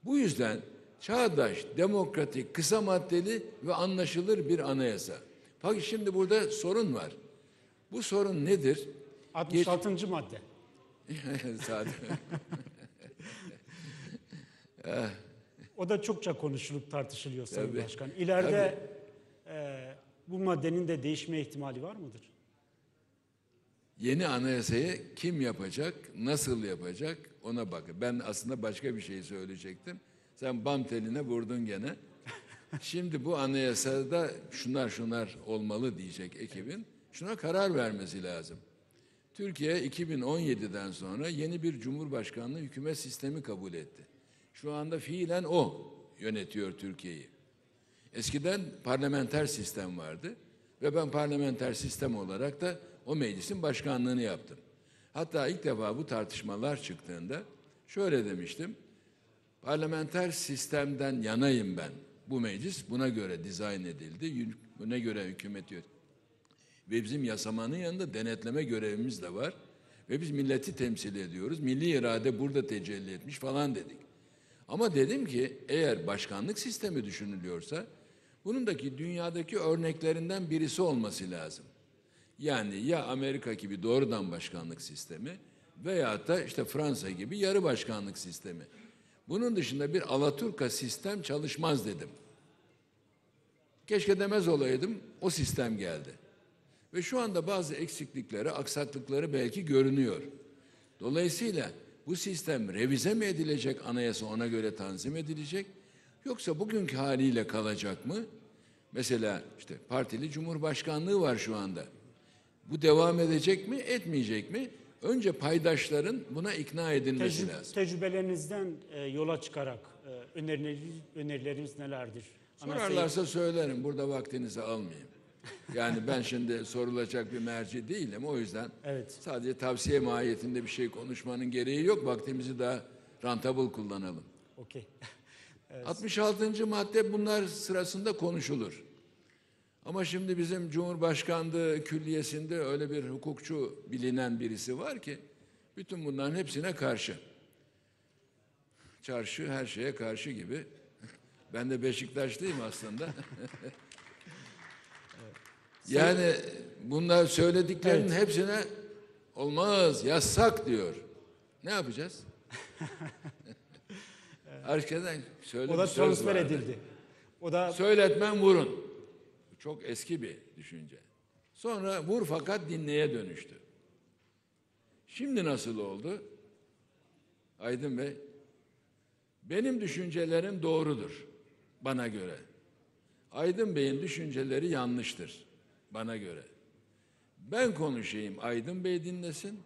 B: Bu yüzden çağdaş, demokratik, kısa maddeli ve anlaşılır bir anayasa. Fakat şimdi burada sorun var. Bu sorun nedir?
A: 66. madde.
B: Sadece.
A: O da çokça konuşulup tartışılıyor Sayın
B: Tabii.
A: Başkan. İleride bu maddenin de değişme ihtimali var mıdır?
B: Yeni anayasayı kim yapacak, nasıl yapacak ona bakın. Ben aslında başka bir şey söyleyecektim. Sen bam teline vurdun gene. Şimdi bu anayasada şunlar olmalı diyecek ekibin. Şuna karar vermesi lazım. Türkiye 2017'den sonra yeni bir cumhurbaşkanlığı hükümet sistemi kabul etti. Şu anda fiilen o yönetiyor Türkiye'yi. Eskiden parlamenter sistem vardı ve ben parlamenter sistem olarak da o meclisin başkanlığını yaptım. Hatta ilk defa bu tartışmalar çıktığında şöyle demiştim. Parlamenter sistemden yanayım ben. Bu meclis buna göre dizayn edildi. Buna göre hükümet yönetiyor. Ve bizim yasamanın yanında denetleme görevimiz de var. Ve biz milleti temsil ediyoruz. Milli irade burada tecelli etmiş falan dedik. Ama dedim ki eğer başkanlık sistemi düşünülüyorsa bunundaki dünyadaki örneklerinden birisi olması lazım. Yani ya Amerika gibi doğrudan başkanlık sistemi veya da işte Fransa gibi yarı başkanlık sistemi. Bunun dışında bir Alaturka sistem çalışmaz dedim. Keşke demez olaydım, o sistem geldi. Ve şu anda bazı eksiklikleri, aksaklıkları belki görünüyor. Dolayısıyla bu sistem revize mi edilecek, anayasa ona göre tanzim edilecek, yoksa bugünkü haliyle kalacak mı? Mesela işte partili cumhurbaşkanlığı var şu anda. Bu devam edecek mi, etmeyecek mi? Önce paydaşların buna ikna edilmesi lazım.
A: Tecrübelerinizden yola çıkarak önerileriniz nelerdir?
B: Sorarlarsa söylerim, burada vaktinizi almayayım. Yani ben şimdi sorulacak bir merci değilim, o yüzden sadece tavsiye mahiyetinde bir şey konuşmanın gereği yok. Vaktimizi daha rentable kullanalım.
A: Okey.
B: 66. madde bunlar sırasında konuşulur. Ama şimdi bizim Cumhurbaşkanlığı Külliyesi'nde öyle bir hukukçu bilinen birisi var ki bütün bunların hepsine karşı. Çarşı her şeye karşı gibi. Ben de Beşiktaşlıyım aslında. Yani bunlar söylediklerinin hepsine olmaz, yasak diyor. Ne yapacağız? Arkadan şöyle
A: O da
B: bir söz
A: transfer
B: vardı.
A: edildi. O da
B: Söyletmen vurun. Çok eski bir düşünce. Sonra vur fakat dinleye dönüştü. Şimdi nasıl oldu? Aydın Bey, benim düşüncelerim doğrudur bana göre. Aydın Bey'in düşünceleri yanlıştır bana göre. Ben konuşayım, Aydın Bey dinlesin.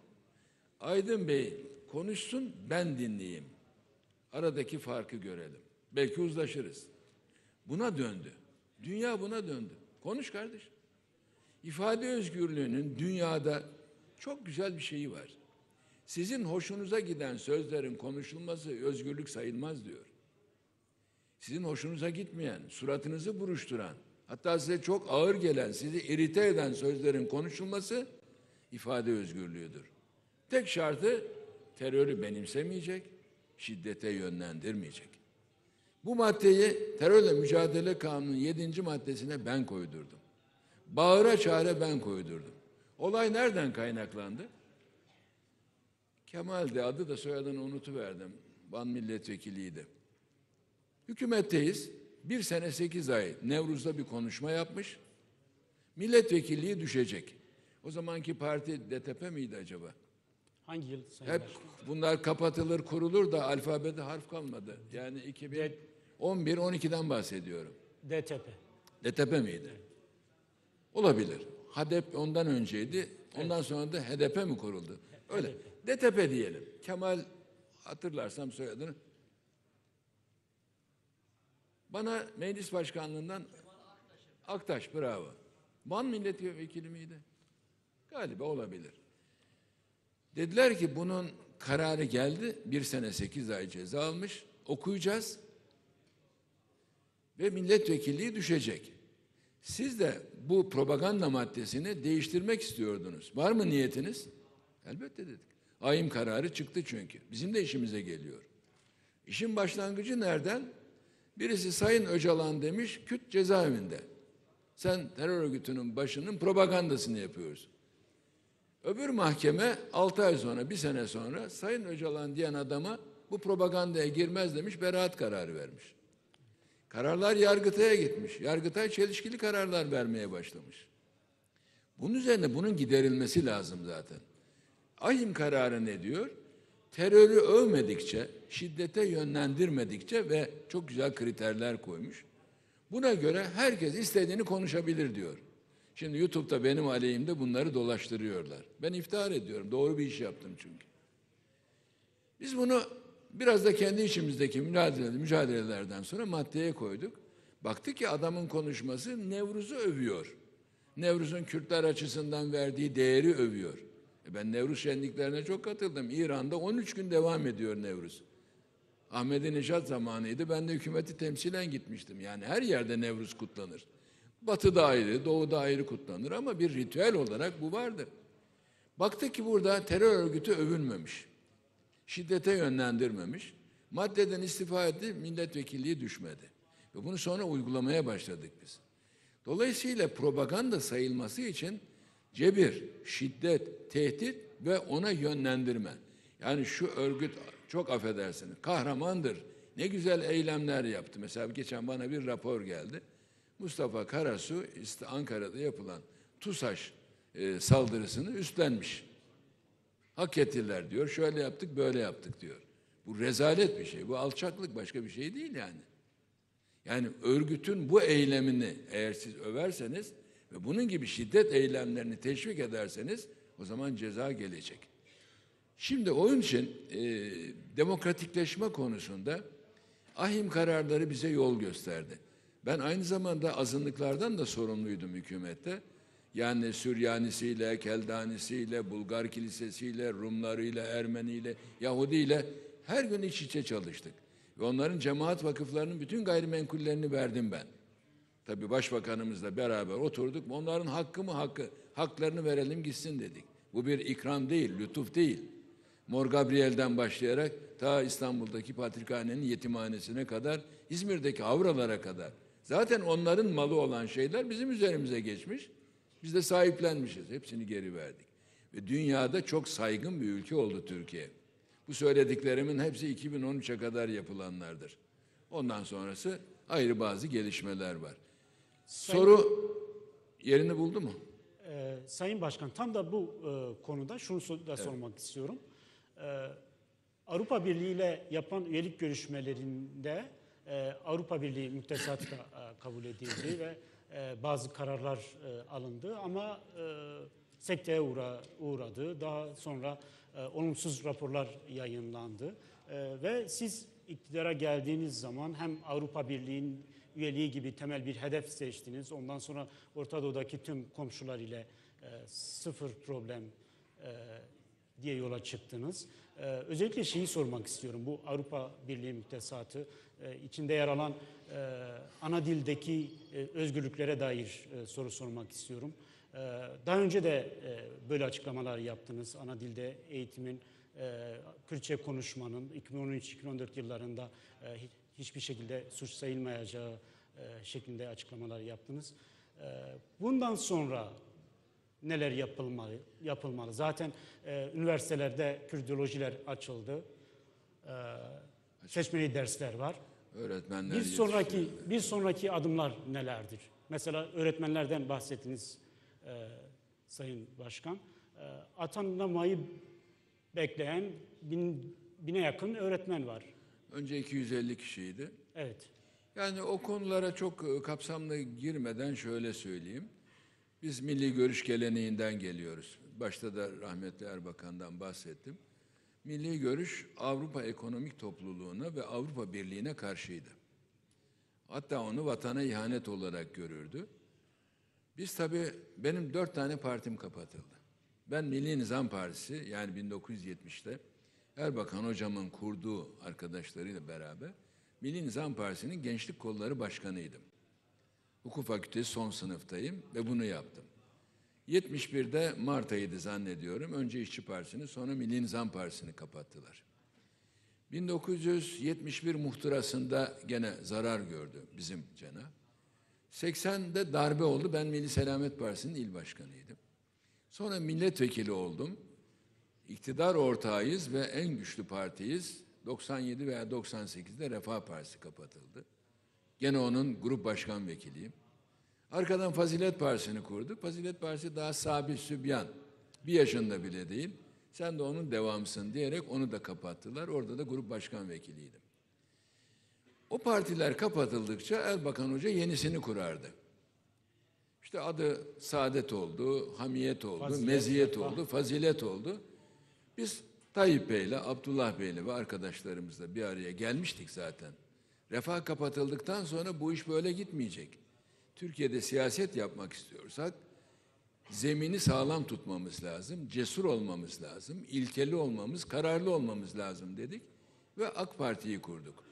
B: Aydın Bey konuşsun, ben dinleyeyim. Aradaki farkı görelim. Belki uzlaşırız. Buna döndü. Dünya buna döndü. Konuş kardeş. İfade özgürlüğünün dünyada çok güzel bir şeyi var. Sizin hoşunuza giden sözlerin konuşulması özgürlük sayılmaz diyor. Sizin hoşunuza gitmeyen, suratınızı buruşturan, hatta size çok ağır gelen, sizi irite eden sözlerin konuşulması ifade özgürlüğüdür. Tek şartı terörü benimsemeyecek, şiddete yönlendirmeyecek. Bu maddeyi terörle mücadele kanunun 7. maddesine ben koydurdum. Bağıra çağıra ben koydurdum. Olay nereden kaynaklandı? Kemal'di, adı da soyadını unutuverdim. Van milletvekiliydi. Hükümetteyiz. 1 sene 8 ay Nevruz'da bir konuşma yapmış. Milletvekilliği düşecek. O zamanki parti DTP miydi acaba?
A: Hangi yıl Sayın
B: Hep
A: Başkan?
B: bunlar kapatılır, kurulur da alfabede harf kalmadı. Yani 2011-12'den bahsediyorum.
A: DTP.
B: DTP miydi? Olabilir. HDP ondan önceydi. Ondan sonra da HDP mi kuruldu? Öyle. DTP diyelim. Kemal, hatırlarsam soyadını. Bana meclis başkanlığından Aktaş, bravo. Van milletvekili miydi? Galiba olabilir. Dediler ki bunun kararı geldi. 1 sene 8 ay ceza almış. Okuyacağız. Ve milletvekilliği düşecek. Siz de bu propaganda maddesini değiştirmek istiyordunuz. Var mı niyetiniz? Elbette dedik. Ahim kararı çıktı çünkü. Bizim de işimize geliyor. İşin başlangıcı nereden? Birisi Sayın Öcalan demiş, Küt cezaevinde. Sen terör örgütünün başının propagandasını yapıyorsun. Öbür mahkeme 6 ay sonra, 1 sene sonra Sayın Öcalan diyen adama bu propagandaya girmez demiş, beraat kararı vermiş. Kararlar Yargıtay'a gitmiş. Yargıtay çelişkili kararlar vermeye başlamış. Bunun üzerine bunun giderilmesi lazım zaten. Ahim kararı ne diyor? Terörü övmedikçe, şiddete yönlendirmedikçe ve çok güzel kriterler koymuş. Buna göre herkes istediğini konuşabilir diyor. Şimdi YouTube'da benim aleyhimde bunları dolaştırıyorlar. Ben iftihar ediyorum. Doğru bir iş yaptım çünkü. Biz bunu biraz da kendi içimizdeki mücadelelerden sonra maddeye koyduk. Baktık ki adamın konuşması Nevruz'u övüyor. Nevruz'un Kürtler açısından verdiği değeri övüyor. Ben Nevruz şenliklerine çok katıldım. İran'da 13 gün devam ediyor Nevruz. Ahmadinejad zamanıydı. Ben de hükümeti temsilen gitmiştim. Yani her yerde Nevruz kutlanır. Batı'da ayrı, Doğu'da ayrı kutlanır ama bir ritüel olarak bu vardır. Baktık ki burada terör örgütü övülmemiş. Şiddete yönlendirmemiş. Maddeden istifa etti, milletvekilliği düşmedi. Ve bunu sonra uygulamaya başladık biz. Dolayısıyla propaganda sayılması için cebir, şiddet, tehdit ve ona yönlendirme. Yani şu örgüt çok affedersiniz kahramandır. Ne güzel eylemler yaptı. Mesela geçen bana bir rapor geldi. Mustafa Karasu Ankara'da yapılan TUSAŞ saldırısını üstlenmiş. Hak ettiler diyor. Şöyle yaptık, böyle yaptık diyor. Bu rezalet bir şey. Bu alçaklık, başka bir şey değil yani. Yani örgütün bu eylemini eğer siz överseniz ve bunun gibi şiddet eylemlerini teşvik ederseniz o zaman ceza gelecek. Şimdi onun için demokratikleşme konusunda ahim kararları bize yol gösterdi. Ben aynı zamanda azınlıklardan da sorumluydum hükümette. Yani Süryanisiyle, Keldanisiyle, Bulgar Kilisesiyle, Rumlarıyla, Ermeniyle, Yahudiyle her gün iç içe çalıştık. Ve onların cemaat vakıflarının bütün gayrimenkullerini verdim ben. Tabii başbakanımızla beraber oturduk. Onların hakkı mı hakkı, haklarını verelim gitsin dedik. Bu bir ikram değil, lütuf değil. Mor Gabriel'den başlayarak ta İstanbul'daki Patrikhane'nin yetimhanesine kadar, İzmir'deki avralara kadar. Zaten onların malı olan şeyler bizim üzerimize geçmiş. Biz de sahiplenmişiz. Hepsini geri verdik. Ve dünyada çok saygın bir ülke oldu Türkiye. Bu söylediklerimin hepsi 2013'e kadar yapılanlardır. Ondan sonrası ayrı bazı gelişmeler var. Soru yerini buldu mu?
A: Sayın Başkan, tam da bu konuda şunu da sormak istiyorum. Avrupa Birliği ile yapılan üyelik görüşmelerinde Avrupa Birliği müktesatı da kabul edildi ve bazı kararlar alındı ama sekteye uğradı. Daha sonra olumsuz raporlar yayınlandı. Ve siz iktidara geldiğiniz zaman hem Avrupa Birliği'nin üyeliği gibi temel bir hedef seçtiniz. Ondan sonra Orta Doğu'daki tüm komşular ile sıfır problem diye yola çıktınız. Özellikle şeyi sormak istiyorum. Bu Avrupa Birliği müktesatı içinde yer alan ana dildeki özgürlüklere dair soru sormak istiyorum. Daha önce de böyle açıklamalar yaptınız. Ana dilde eğitimin, Kürtçe konuşmanın 2013-2014 yıllarında hiçbir şekilde suç sayılmayacağı şeklinde açıklamalar yaptınız. Bundan sonra neler yapılmalı? Zaten üniversitelerde Kürdolojiler açıldı. Seçmeli dersler var.
B: Öğretmenler
A: Bir sonraki adımlar nelerdir? Mesela öğretmenlerden bahsettiniz Sayın Başkan. Atanmayı bekleyen bine yakın öğretmen var.
B: Önce 250 kişiydi.
A: Evet.
B: Yani o konulara çok kapsamlı girmeden şöyle söyleyeyim. Biz milli görüş geleneğinden geliyoruz. Başta da rahmetli Erbakan'dan bahsettim. Milli görüş Avrupa Ekonomik Topluluğu'na ve Avrupa Birliği'ne karşıydı. Hatta onu vatana ihanet olarak görürdü. Biz tabii, benim 4 tane partim kapatıldı. Ben Milli Nizam Partisi, yani 1970'te Erbakan hocamın kurduğu arkadaşlarıyla beraber Milli Nizam Partisi'nin gençlik kolları başkanıydım. Hukuk fakültesi son sınıftayım ve bunu yaptım. 71'de Mart ayıydı zannediyorum. Önce İşçi Partisi'ni, sonra Milli Nizam Partisi'ni kapattılar. 1971 muhtırasında gene zarar gördü bizim cenah. 80'de darbe oldu. Ben Milli Selamet Partisi'nin il başkanıydım. Sonra milletvekili oldum. İktidar ortağıyız ve en güçlü partiyiz. 97 veya 98'de Refah Partisi kapatıldı. Gene onun grup başkan vekiliyim. Arkadan Fazilet Partisi'ni kurduk. Fazilet Partisi daha sabi sübyan. 1 yaşında bile değil. Sen de onun devamısın diyerek onu da kapattılar. Orada da grup başkan vekiliydim. O partiler kapatıldıkça Erbakan Hoca yenisini kurardı. İşte adı Saadet oldu, Hamiyet oldu,
A: Fazilet,
B: Meziyet
A: Refah.
B: oldu, Fazilet oldu. Biz Tayyip Bey'le, Abdullah Bey'le ve arkadaşlarımızla bir araya gelmiştik zaten. Refah kapatıldıktan sonra bu iş böyle gitmeyecek. Türkiye'de siyaset yapmak istiyorsak zemini sağlam tutmamız lazım, cesur olmamız lazım, ilkeli olmamız, kararlı olmamız lazım dedik ve AK Parti'yi kurduk.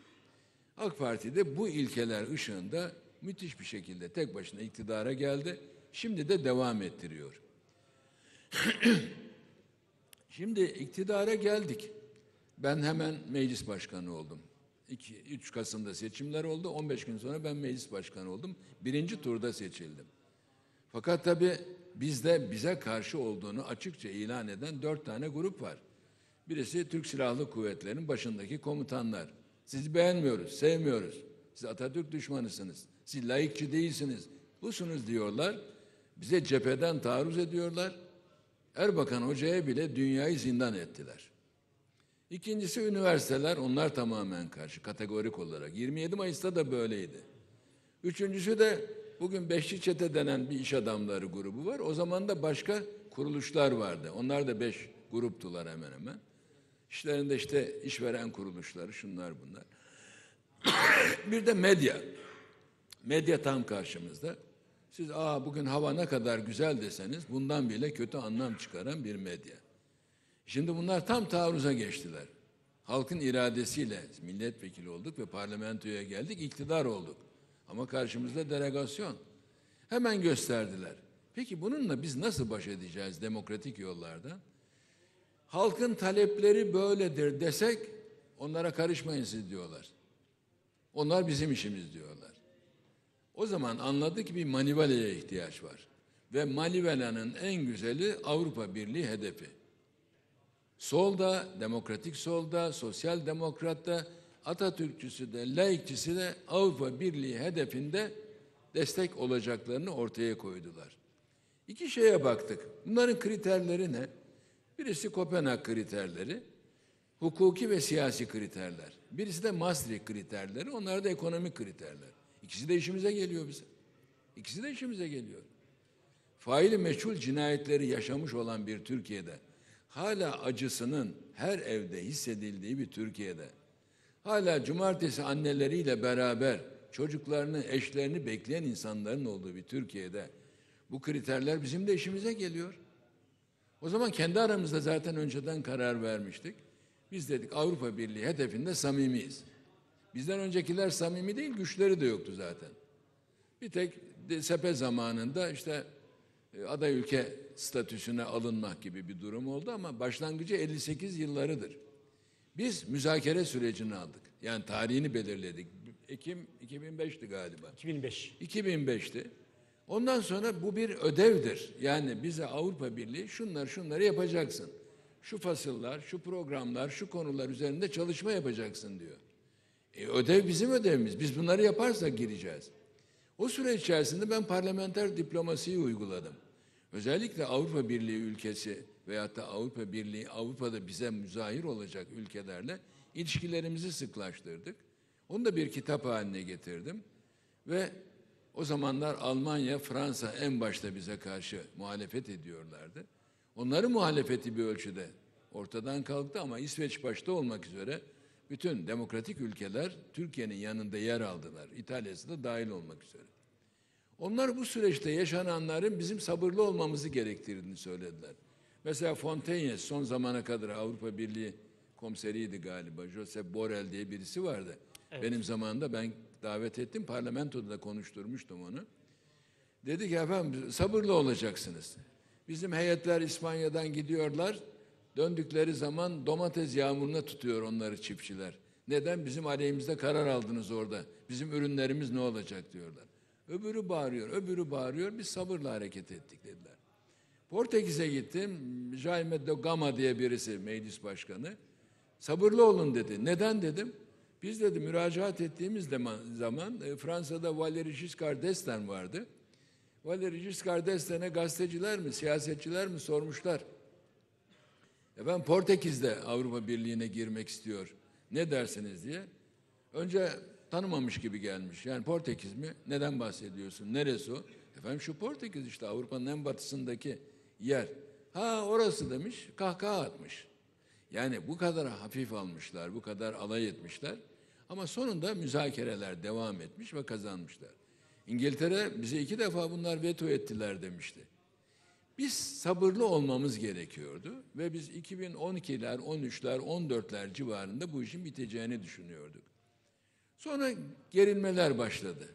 B: AK Parti de bu ilkeler ışığında müthiş bir şekilde tek başına iktidara geldi. Şimdi de devam ettiriyor. Şimdi iktidara geldik. Ben hemen meclis başkanı oldum. 3 Kasım'da seçimler oldu. 15 gün sonra ben meclis başkanı oldum. 1. turda seçildim. Fakat tabii bizde bize karşı olduğunu açıkça ilan eden 4 tane grup var. Birisi Türk Silahlı Kuvvetleri'nin başındaki komutanlar. Sizi beğenmiyoruz, sevmiyoruz. Siz Atatürk düşmanısınız. Siz laikçi değilsiniz. Busunuz diyorlar. Bize cepheden taarruz ediyorlar. Erbakan Hoca'ya bile dünyayı zindan ettiler. İkincisi üniversiteler, onlar tamamen karşı, kategorik olarak. 27 Mayıs'ta da böyleydi. Üçüncüsü de bugün Beşli Çete denen bir iş adamları grubu var. O zaman da başka kuruluşlar vardı. Onlar da 5 gruptular hemen hemen. İşlerinde işte işveren kuruluşları, şunlar bunlar. Bir de medya. Medya tam karşımızda. Siz bugün hava ne kadar güzel deseniz bundan bile kötü anlam çıkaran bir medya. Şimdi bunlar tam taarruza geçtiler. Halkın iradesiyle milletvekili olduk ve parlamentoya geldik, iktidar olduk. Ama karşımızda delegasyon. Hemen gösterdiler. Peki bununla biz nasıl baş edeceğiz demokratik yollardan? Halkın talepleri böyledir desek onlara karışmayın siz diyorlar. Onlar bizim işimiz diyorlar. O zaman anladık ki bir manivelaya ihtiyaç var. Ve manivelanın en güzeli Avrupa Birliği hedefi. Solda, demokratik solda, sosyal demokratta, Atatürkçüsü de, laikçisi de Avrupa Birliği hedefinde destek olacaklarını ortaya koydular. 2 şeye baktık. Bunların kriterleri ne? Birisi Kopenhag kriterleri, hukuki ve siyasi kriterler. Birisi de Maastricht kriterleri, onlar da ekonomik kriterler. İkisi de işimize geliyor bize. İkisi de işimize geliyor. Faili meçhul cinayetleri yaşamış olan bir Türkiye'de, hala acısının her evde hissedildiği bir Türkiye'de, hala cumartesi anneleriyle beraber çocuklarını, eşlerini bekleyen insanların olduğu bir Türkiye'de bu kriterler bizim de işimize geliyor. O zaman kendi aramızda zaten önceden karar vermiştik. Biz dedik Avrupa Birliği hedefinde samimiyiz. Bizden öncekiler samimi değil, güçleri de yoktu zaten. Bir tek DSP zamanında işte aday ülke statüsüne alınmak gibi bir durum oldu ama başlangıcı 58 yıllarıdır. Biz müzakere sürecini aldık. Yani tarihini belirledik. Ekim 2005'ti galiba.
A: 2005.
B: 2005'ti. Ondan sonra bu bir ödevdir. Yani bize Avrupa Birliği şunları yapacaksın. Şu fasıllar, şu programlar, şu konular üzerinde çalışma yapacaksın diyor. Ödev bizim ödevimiz. Biz bunları yaparsak gireceğiz. O süre içerisinde ben parlamenter diplomasiyi uyguladım. Özellikle Avrupa Birliği ülkesi veyahut da Avrupa Birliği, Avrupa'da bize müzahir olacak ülkelerle ilişkilerimizi sıklaştırdık. Onu da bir kitap haline getirdim. Ve o zamanlar Almanya, Fransa en başta bize karşı muhalefet ediyorlardı. Onların muhalefeti bir ölçüde ortadan kalktı ama İsveç başta olmak üzere bütün demokratik ülkeler Türkiye'nin yanında yer aldılar. İtalya'sı da dahil olmak üzere. Onlar bu süreçte yaşananların bizim sabırlı olmamızı gerektirdiğini söylediler. Mesela Fontaigne son zamana kadar Avrupa Birliği komiseriydi galiba. Josep Borrell diye birisi vardı. Evet. Benim zamanımda ben davet ettim. Parlamentoda da konuşturmuştum onu. Dedi ki efendim sabırlı olacaksınız. Bizim heyetler İspanya'dan gidiyorlar. Döndükleri zaman domates yağmuruna tutuyor onları çiftçiler. Neden? Bizim aleyhimizde karar aldınız orada. Bizim ürünlerimiz ne olacak diyorlar. Öbürü bağırıyor, öbürü bağırıyor. Biz sabırla hareket ettik dediler. Portekiz'e gittim. Jaime de Gama diye birisi meclis başkanı. Sabırlı olun dedi. Neden dedim? Biz dedi müracaat ettiğimiz zaman Fransa'da Valéry Giscard d'Estaing vardı. Valéry Giscard d'Estaing'e gazeteciler mi, siyasetçiler mi sormuşlar. Ben Portekiz'de Avrupa Birliği'ne girmek istiyor. Ne dersiniz diye. Önce tanımamış gibi gelmiş. Yani Portekiz mi? Neden bahsediyorsun? Neresi o? Efendim şu Portekiz işte Avrupa'nın en batısındaki yer. Ha orası demiş, kahkaha atmış. Yani bu kadar hafif almışlar, bu kadar alay etmişler. Ama sonunda müzakereler devam etmiş ve kazanmışlar. İngiltere bize 2 defa bunlar veto ettiler demişti. Biz sabırlı olmamız gerekiyordu ve biz 2012'ler, 13'ler, 14'ler civarında bu işin biteceğini düşünüyorduk. Sonra gerilmeler başladı.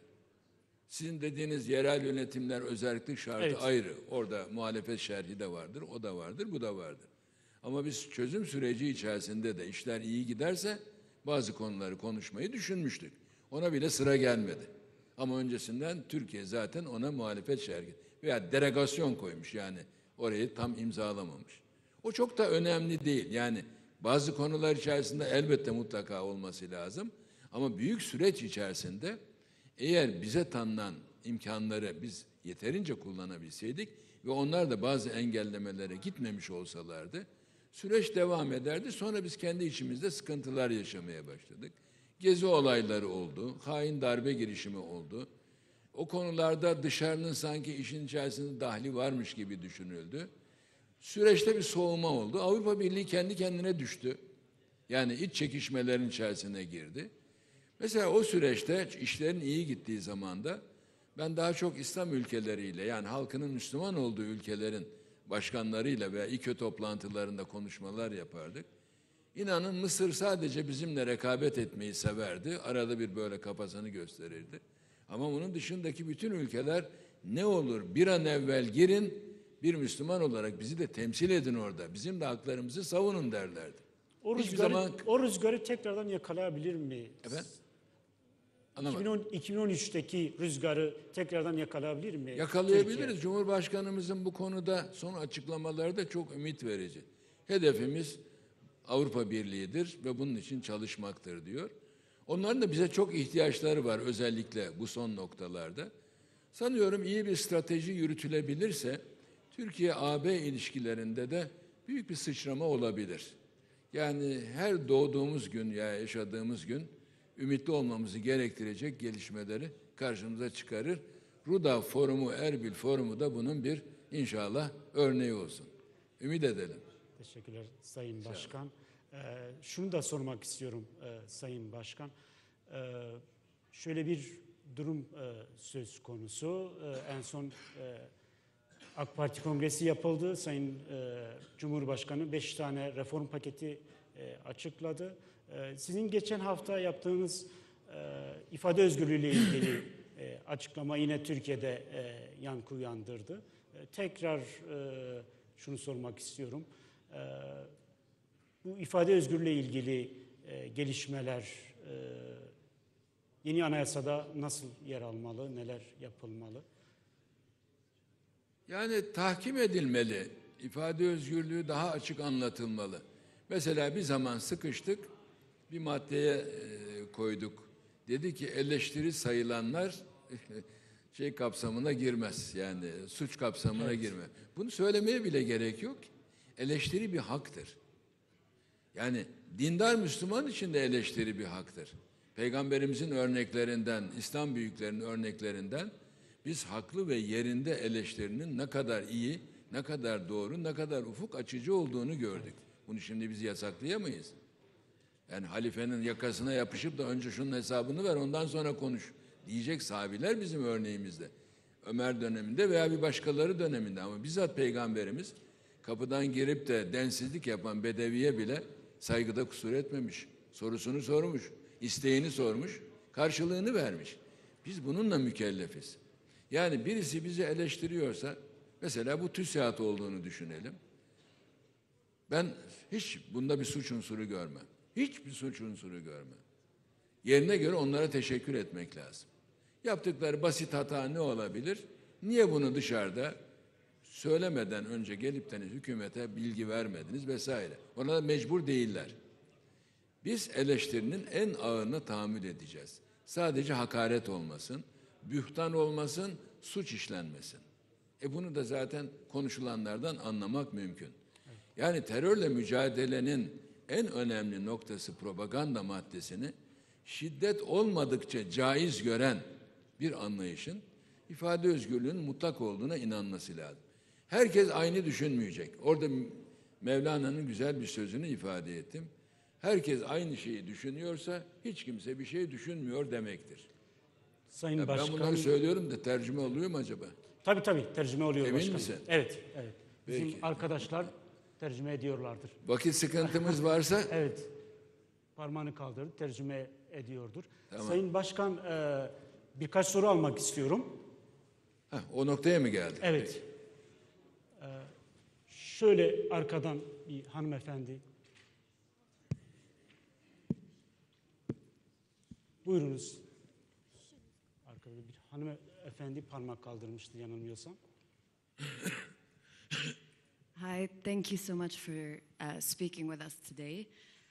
B: Sizin dediğiniz yerel yönetimler özellik şartı evet. Ayrı. Orada muhalefet şerhi de vardır, o da vardır, bu da vardır. Ama biz çözüm süreci içerisinde de işler iyi giderse bazı konuları konuşmayı düşünmüştük. Ona bile sıra gelmedi. Ama öncesinden Türkiye zaten ona muhalefet şerhi veya delegasyon koymuş yani orayı tam imzalamamış. O çok da önemli değil. Yani bazı konular içerisinde elbette mutlaka olması lazım. Ama büyük süreç içerisinde eğer bize tanınan imkanları biz yeterince kullanabilseydik ve onlar da bazı engellemelere gitmemiş olsalardı süreç devam ederdi. Sonra biz kendi içimizde sıkıntılar yaşamaya başladık. Gezi olayları oldu, hain darbe girişimi oldu. O konularda dışarının sanki işin içerisinde dahli varmış gibi düşünüldü. Süreçte bir soğuma oldu. Avrupa Birliği kendi kendine düştü. Yani iç çekişmelerin içerisine girdi. Mesela o süreçte işlerin iyi gittiği zamanda ben daha çok İslam ülkeleriyle yani halkının Müslüman olduğu ülkelerin başkanlarıyla veya İKÖ toplantılarında konuşmalar yapardık. İnanın Mısır sadece bizimle rekabet etmeyi severdi. Arada bir böyle kafasını gösterirdi. Ama bunun dışındaki bütün ülkeler ne olur bir an evvel girin, bir Müslüman olarak bizi de temsil edin orada. Bizim de haklarımızı savunun derlerdi.
A: O rüzgarı tekrardan yakalayabilir mi?
B: Efendim?
A: 2013'teki rüzgarı tekrardan yakalayabilir mi?
B: Yakalayabiliriz.
A: Türkiye?
B: Cumhurbaşkanımızın bu konuda son açıklamaları da çok ümit verici. Hedefimiz Avrupa Birliği'dir ve bunun için çalışmaktır diyor. Onların da bize çok ihtiyaçları var özellikle bu son noktalarda. Sanıyorum iyi bir strateji yürütülebilirse Türkiye-AB ilişkilerinde de büyük bir sıçrama olabilir. Yani her doğduğumuz gün ya yaşadığımız gün ümitli olmamızı gerektirecek gelişmeleri karşımıza çıkarır. Ruda Forumu, Erbil Forumu da bunun bir inşallah örneği olsun. Ümit edelim.
A: Teşekkürler Sayın Başkan. Şunu da sormak istiyorum Sayın Başkan. Şöyle bir durum söz konusu. En son AK Parti Kongresi yapıldı. Sayın Cumhurbaşkanı 5 tane reform paketi açıkladı. Sizin geçen hafta yaptığınız ifade özgürlüğü ile ilgili açıklama yine Türkiye'de yankı uyandırdı. Tekrar şunu sormak istiyorum. Bu ifade özgürlüğü ile ilgili gelişmeler yeni anayasada nasıl yer almalı, neler yapılmalı?
B: Yani tahkim edilmeli. İfade özgürlüğü daha açık anlatılmalı. Mesela bir zaman sıkıştık, bir maddeye koyduk. Dedi ki eleştiri sayılanlar şey kapsamına girmez. Yani suç kapsamına girmez. Bunu söylemeye bile gerek yok. Eleştiri bir haktır. Yani dindar Müslüman için de eleştiri bir haktır. Peygamberimizin örneklerinden, İslam büyüklerinin örneklerinden biz haklı ve yerinde eleştirinin ne kadar iyi, ne kadar doğru, ne kadar ufuk açıcı olduğunu gördük. Bunu şimdi biz yasaklayamayız. Yani halifenin yakasına yapışıp da önce şunun hesabını ver ondan sonra konuş diyecek sahabiler bizim örneğimizde. Ömer döneminde veya bir başkaları döneminde ama bizzat Peygamberimiz kapıdan girip de densizlik yapan bedeviye bile saygıda kusur etmemiş. Sorusunu sormuş, isteğini sormuş, karşılığını vermiş. Biz bununla mükellefiz. Yani birisi bizi eleştiriyorsa, mesela bu TÜSİAD olduğunu düşünelim. Ben hiç bunda bir suç unsuru görmem. Hiçbir suç unsuru görmem. Yerine göre onlara teşekkür etmek lazım. Yaptıkları basit hata ne olabilir? Niye bunu dışarıda söylemeden önce gelip de hükümete bilgi vermediniz vesaire. Ona da mecbur değiller. Biz eleştirinin en ağırını tahammül edeceğiz. Sadece hakaret olmasın, bühtan olmasın, suç işlenmesin. Bunu da zaten konuşulanlardan anlamak mümkün. Yani terörle mücadelenin en önemli noktası propaganda maddesini şiddet olmadıkça caiz gören bir anlayışın ifade özgürlüğünün mutlak olduğuna inanması lazım. Herkes aynı düşünmeyecek. Orada Mevlana'nın güzel bir sözünü ifade ettim. Herkes aynı şeyi düşünüyorsa hiç kimse bir şey düşünmüyor demektir.
A: Sayın
B: Ben
A: Başkan.
B: bunları söylüyorum da tercüme oluyor mu acaba?
A: Tabii tercüme oluyor
B: Emin
A: başkanım.
B: misin?
A: Evet, evet. Bizim
B: Peki.
A: arkadaşlar tercüme ediyorlardır.
B: Vakit sıkıntımız varsa
A: Evet. Parmağını kaldırdı, tercüme ediyordur.
B: Tamam.
A: Sayın Başkan, birkaç soru almak istiyorum.
B: o noktaya mı geldik?
A: Evet. Şöyle arkadan bir hanımefendi. Buyurunuz. Arkada bir hanımefendi parmak kaldırmıştı yanılmıyorsam.
C: Hi, thank you so much for speaking with us today.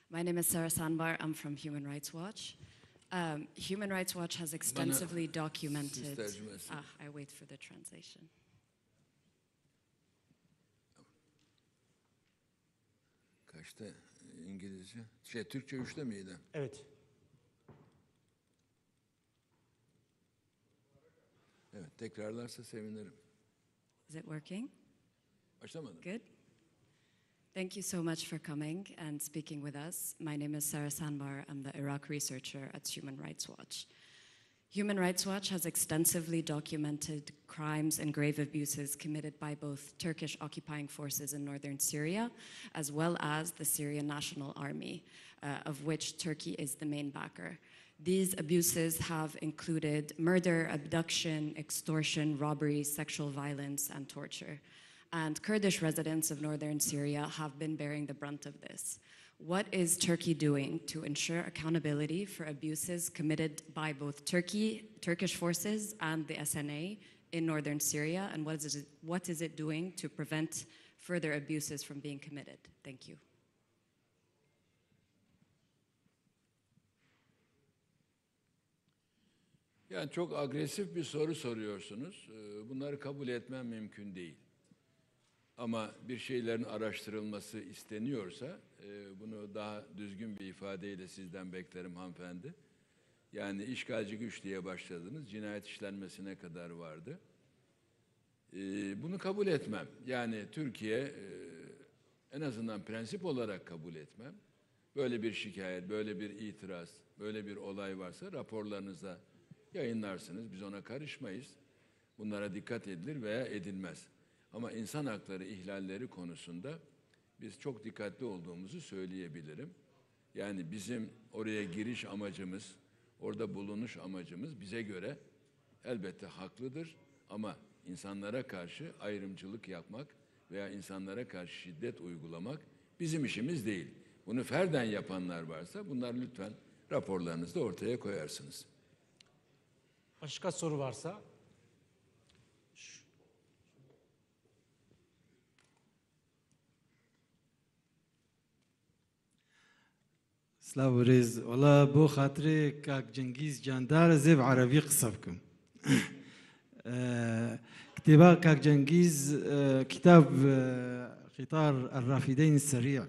C: My name is Sarah Sandbar. I'm from Human Rights Watch. Human Rights Watch has extensively documented. I wait for the translation.
B: Kaçta İngilizce? Türkçe 3'te miydi?
A: Evet.
B: Evet, tekrarlarsa sevinirim.
C: Is it working?
B: Başlamadım.
C: Good. Thank you so much for coming and speaking with us. My name is Sarah Sandbar. I'm the Iraq researcher at Human Rights Watch. Human Rights Watch has extensively documented crimes and grave abuses committed by both Turkish occupying forces in northern Syria, as well as the Syrian National Army, of which Turkey is the main backer. These abuses have included murder, abduction, extortion, robbery, sexual violence, and torture. And Kurdish residents of northern Syria have been bearing the brunt of this. What is Turkey doing to ensure accountability for abuses committed by both Turkish forces and the SNA in northern Syria? And what is it doing to prevent further abuses from being committed? Thank you.
B: Yani çok agresif bir soru soruyorsunuz. Bunları kabul etmem mümkün değil. Ama bir şeylerin araştırılması isteniyorsa bunu daha düzgün bir ifadeyle sizden beklerim hanımefendi. Yani işgalci güç diye başladınız. Cinayet işlenmesine kadar vardı. Bunu kabul etmem. Yani Türkiye en azından prensip olarak kabul etmem. Böyle bir şikayet, böyle bir itiraz, böyle bir olay varsa raporlarınıza yayınlarsınız. Biz ona karışmayız. Bunlara dikkat edilir veya edilmez. Ama insan hakları ihlalleri konusunda biz çok dikkatli olduğumuzu söyleyebilirim. Yani bizim oraya giriş amacımız, orada bulunuş amacımız bize göre elbette haklıdır. Ama insanlara karşı ayrımcılık yapmak veya insanlara karşı şiddet uygulamak bizim işimiz değil. Bunu ferden yapanlar varsa bunlar lütfen raporlarınızda ortaya koyarsınız.
A: Başka soru varsa?
D: سلاو ريز والله بو خاطري كاك جنگيز جاندار زيب عربي قصبكم كتابة كاك جنگيز كتاب قطار الرافدين السريع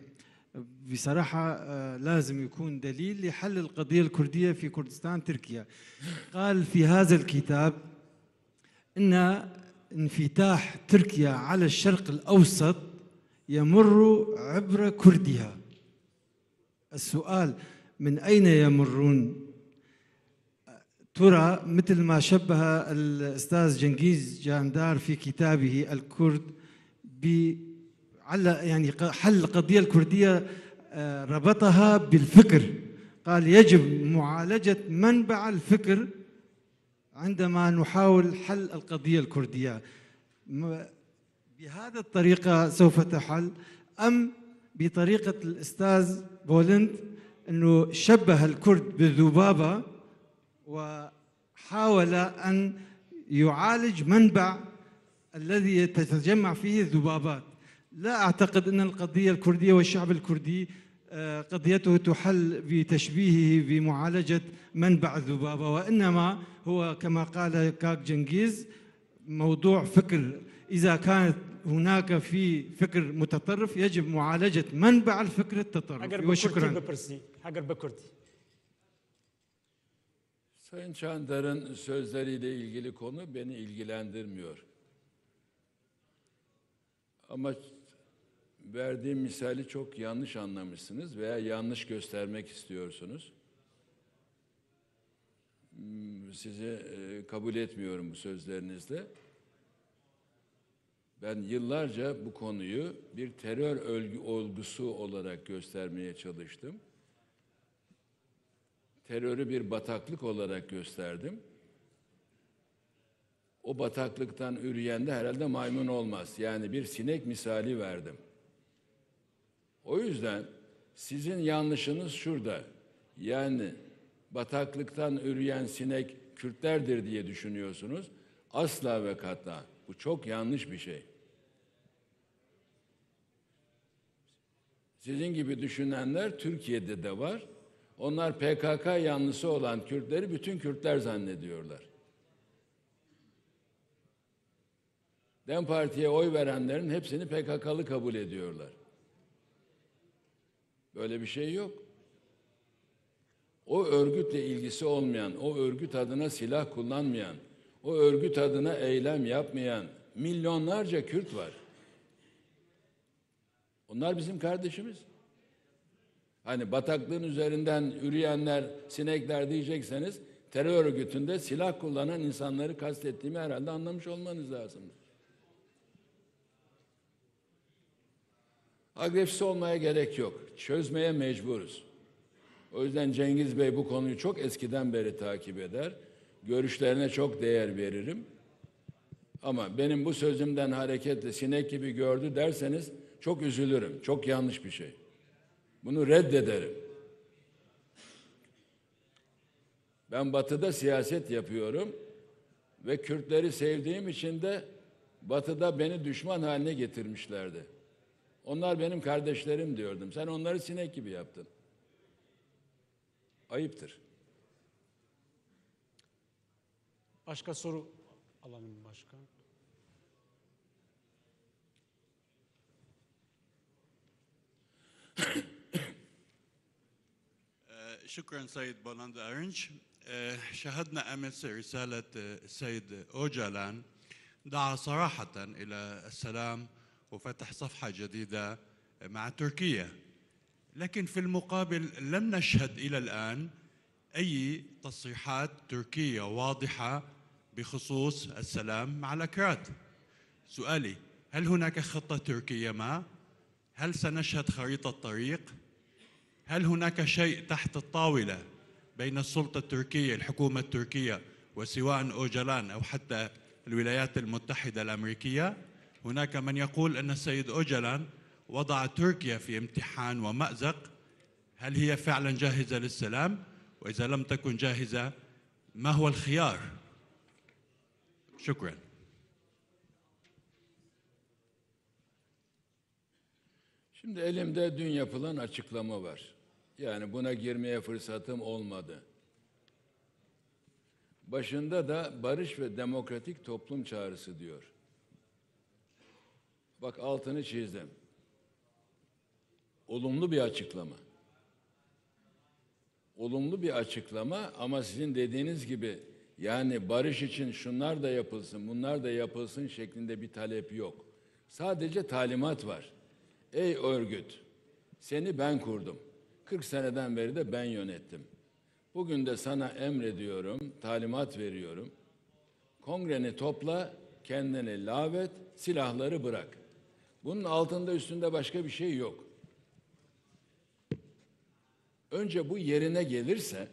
D: بصراحة لازم يكون دليل لحل القضية الكردية في كردستان تركيا. قال في هذا الكتاب إن انفتاح تركيا على الشرق الأوسط يمر عبر كردها. السؤال من أين يمرون؟ ترى مثل ما شبه الأستاذ جنگيز جاندار في كتابه الكرد يعني حل القضية الكردية ربطها بالفكر. قال يجب معالجة منبع الفكر عندما نحاول حل القضية الكردية. بهذه الطريقة سوف تحل أم بطريقة الأستاذ بولند أنه شبه الكرد بالذبابة وحاول أن يعالج منبع الذي تتجمع فيه الذبابات؟ لا أعتقد أن القضية الكردية والشعب الكردي قضيته تحل بتشبيهه بمعالجة منبع الذبابة، وإنما هو كما قال كاك جنگيز موضوع فكر. إذا كانت هناك في فكر متطرف يجب معالجة منبع الفكر التطرفي. وشكرا.
B: Sayın Çandar'ın sözleriyle ilgili konu beni ilgilendirmiyor. Ama verdiğim misali çok yanlış anlamışsınız veya yanlış göstermek istiyorsunuz. Sizi kabul etmiyorum bu sözlerinizle. Ben yıllarca bu konuyu bir terör olgusu olarak göstermeye çalıştım. Terörü bir bataklık olarak gösterdim. O bataklıktan üreyen de herhalde maymun olmaz. Yani bir sinek misali verdim. O yüzden sizin yanlışınız şurada. Yani bataklıktan üreyen sinek Kürtlerdir diye düşünüyorsunuz. Asla ve kat'a. Bu çok yanlış bir şey. Sizin gibi düşünenler Türkiye'de de var. Onlar PKK yanlısı olan Kürtleri bütün Kürtler zannediyorlar. DEM Parti'ye oy verenlerin hepsini PKK'lı kabul ediyorlar. Böyle bir şey yok. O örgütle ilgisi olmayan, o örgüt adına silah kullanmayan, o örgüt adına eylem yapmayan milyonlarca Kürt var. Onlar bizim kardeşimiz. Hani bataklığın üzerinden üreyenler, sinekler diyecekseniz terör örgütünde silah kullanan insanları kastettiğimi herhalde anlamış olmanız lazım. Agresif olmaya gerek yok. Çözmeye mecburuz. O yüzden Cengiz Bey bu konuyu çok eskiden beri takip eder. Görüşlerine çok değer veririm. Ama benim bu sözümden hareketle sinek gibi gördü derseniz çok üzülürüm. Çok yanlış bir şey. Bunu reddederim. Ben Batı'da siyaset yapıyorum ve Kürtleri sevdiğim için de Batı'da beni düşman haline getirmişlerdi. Onlar benim kardeşlerim diyordum. Sen onları sinek gibi yaptın. Ayıptır.
A: Başka soru alalım başkan.
E: شكرا سيد بولند أرنج. شاهدنا أمس رسالة السيد أوجالان دعا صراحة إلى السلام وفتح صفحة جديدة مع تركيا، لكن في المقابل لم نشهد إلى الآن أي تصريحات تركية واضحة بخصوص السلام مع الأكراد. سؤالي: هل هناك خطة تركية ما؟ هل سنشهد خريطة طريق؟ هل هناك شيء تحت الطاولة بين السلطة التركية الحكومة التركية وسواء أوجلان أو حتى الولايات المتحدة الأمريكية؟ هناك من يقول أن السيد أوجلان وضع تركيا في امتحان ومأزق. هل هي فعلا جاهزة للسلام؟ وإذا لم تكن جاهزة ما هو الخيار؟ شكرا.
B: Şimdi elimde dün yapılan açıklama var. Yani buna girmeye fırsatım olmadı. Başında da barış ve demokratik toplum çağrısı diyor. Bak altını çizdim. Olumlu bir açıklama. Olumlu bir açıklama ama sizin dediğiniz gibi yani barış için şunlar da yapılsın, bunlar da yapılsın şeklinde bir talep yok. Sadece talimat var. Ey örgüt, seni ben kurdum. 40 seneden beri de ben yönettim. Bugün de sana emrediyorum, talimat veriyorum. Kongreni topla, kendini lağvet, silahları bırak. Bunun altında üstünde başka bir şey yok. Önce bu yerine gelirse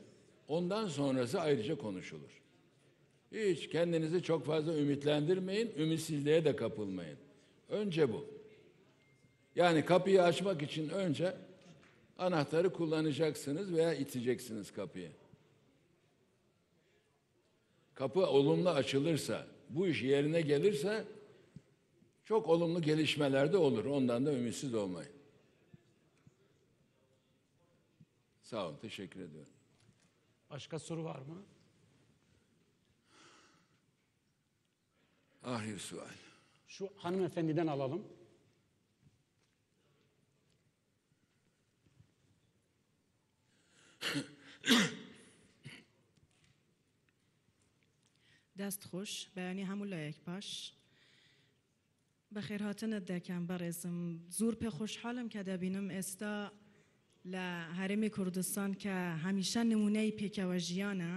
B: ondan sonrası ayrıca konuşulur. Hiç kendinizi çok fazla ümitlendirmeyin, ümitsizliğe de kapılmayın. Önce bu. Yani kapıyı açmak için önce anahtarı kullanacaksınız veya iteceksiniz kapıyı. Kapı olumlu açılırsa, bu iş yerine gelirse çok olumlu gelişmeler de olur. Ondan da ümitsiz olmayın. Sağ olun, teşekkür ediyorum.
A: Başka soru var mı?
B: Ahir sual.
A: Şu hanımefendiden alalım.
F: دست خوش بەیانی هەموو لایەک باش بەخێرهاتنت دەکەم بەڕێزم زۆر پێ خۆشحاڵم کە دەبینم ئێستا لە هەرێمی کوردستان کە هەمیشە نمونەی پێکەوە ژیانە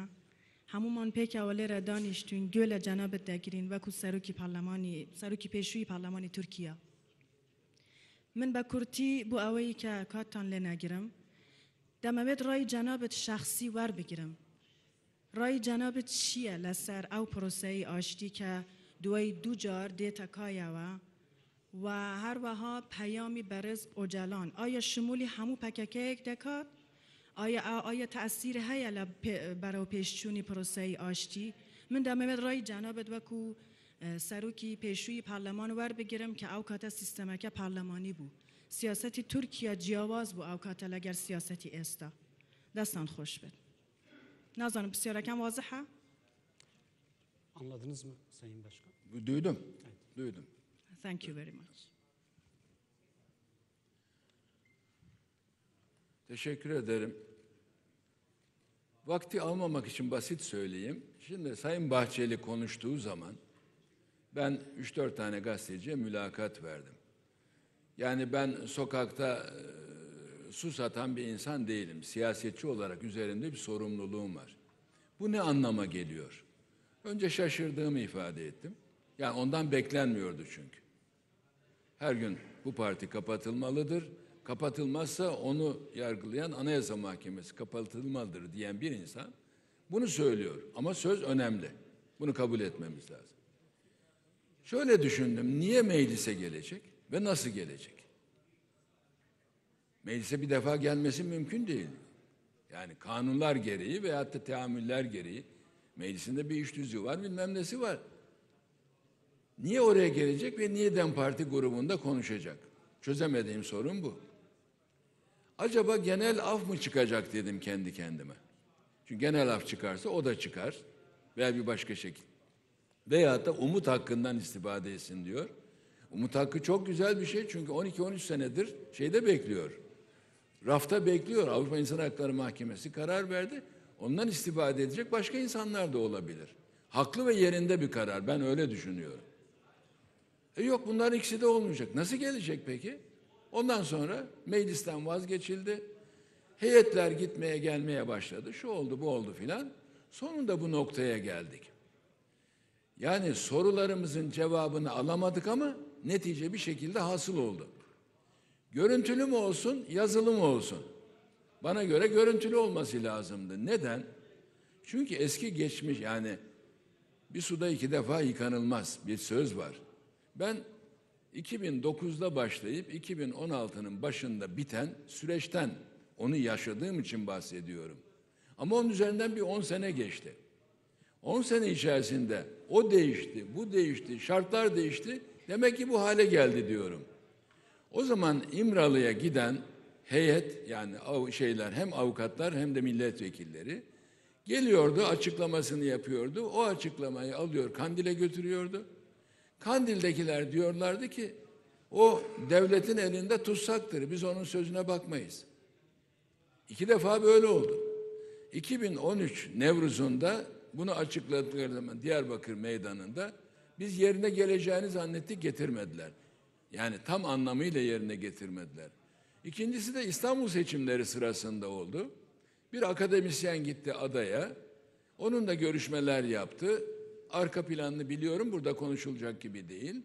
F: هەمومان پێکەوە لێرە دانیشتوین گوێ لە جەنابەت دەگرین وەکو سەرۆکی پێشووی پەرلەمانی تورکیا من بە کورتی بۆ ئەوەی کە کاتتان لێ نەگرم دەمەوێت ڕای جەنابەت شەخسی وەربگرم ڕای جەنابەت چییە لەسەر ئەو پرۆسەی ئاشتی کە دوای دوو جار دێتە کایەوە و هەروەها پەیامی بەرز ئۆجەلان ئایا شمولی هەموو پەکەکەیەک دەکات ئایا تەئسیر هەیە لە بەرەو پێشچوونی پرۆسەی ئاشتی من دەمەوێت ڕای جەنابەت وەکو سەرۆکی پێشووی پەرلەمان وەربگرم کە ئەو کاتە سیستەمەکە پەرلەمانی بوو سیاسەتی تورکیا جیاواز بوو ئەو کاتە لەگەر سیاسەتی ئێستا دەستان خۆش بێت نازانم پرسیارەکەم وازحە
A: Anladınız mı Sayın Başkan?
B: Duydum, duydum.
F: Thank you very much.
B: Teşekkür ederim. Vakti almamak için basit söyleyeyim. Şimdi Sayın Bahçeli konuştuğu zaman ben 3-4 tane gazeteciye mülakat verdim. Yani ben sokakta su satan bir insan değilim. Siyasetçi olarak üzerimde bir sorumluluğum var. Bu ne anlama geliyor? Önce şaşırdığımı ifade ettim. Yani ondan beklenmiyordu çünkü. Her gün bu parti kapatılmalıdır. Kapatılmazsa onu yargılayan Anayasa Mahkemesi kapatılmalıdır diyen bir insan bunu söylüyor. Ama söz önemli. Bunu kabul etmemiz lazım. Şöyle düşündüm. Niye meclise gelecek ve nasıl gelecek? Meclise bir defa gelmesi mümkün değil. Yani kanunlar gereği veyahut da teamüller gereği meclisinde bir iş tüzüğü var, bilmem nesi var. Niye oraya gelecek ve niye DEM Parti grubunda konuşacak? Çözemediğim sorun bu. Acaba genel af mı çıkacak dedim kendi kendime. Çünkü genel af çıkarsa o da çıkar veya bir başka şekil. Veyahut da umut hakkından istifade etsin diyor. Umut hakkı çok güzel bir şey çünkü 12-13 senedir şeyde bekliyor. Rafta bekliyor. Avrupa İnsan Hakları Mahkemesi karar verdi. Ondan istifade edecek başka insanlar da olabilir. Haklı ve yerinde bir karar. Ben öyle düşünüyorum. Yok bunların ikisi de olmayacak. Nasıl gelecek peki? Ondan sonra meclisten vazgeçildi. Heyetler gitmeye gelmeye başladı. Şu oldu bu oldu filan. Sonunda bu noktaya geldik. Yani sorularımızın cevabını alamadık ama netice bir şekilde hasıl oldu. Görüntülü mü olsun, yazılı mı olsun? Bana göre görüntülü olması lazımdı. Neden? Çünkü eski geçmiş yani bir suda 2 defa yıkanılmaz bir söz var. Ben 2009'da başlayıp 2016'nın başında biten süreçten onu yaşadığım için bahsediyorum. Ama onun üzerinden bir 10 sene geçti. 10 sene içerisinde o değişti, bu değişti, şartlar değişti. Demek ki bu hale geldi diyorum. O zaman İmralı'ya giden heyet, yani hem avukatlar hem de milletvekilleri geliyordu, açıklamasını yapıyordu. O açıklamayı alıyor, Kandil'e götürüyordu. Kandil'dekiler diyorlardı ki o devletin elinde tutsaktır. Biz onun sözüne bakmayız. 2 defa böyle oldu. 2013 Nevruz'unda bunu açıkladıkları zaman Diyarbakır Meydanı'nda biz yerine geleceğini zannettik, getirmediler. Yani tam anlamıyla yerine getirmediler. İkincisi de İstanbul seçimleri sırasında oldu. Bir akademisyen gitti adaya. Onun da görüşmeler yaptı. Arka planını biliyorum, burada konuşulacak gibi değil.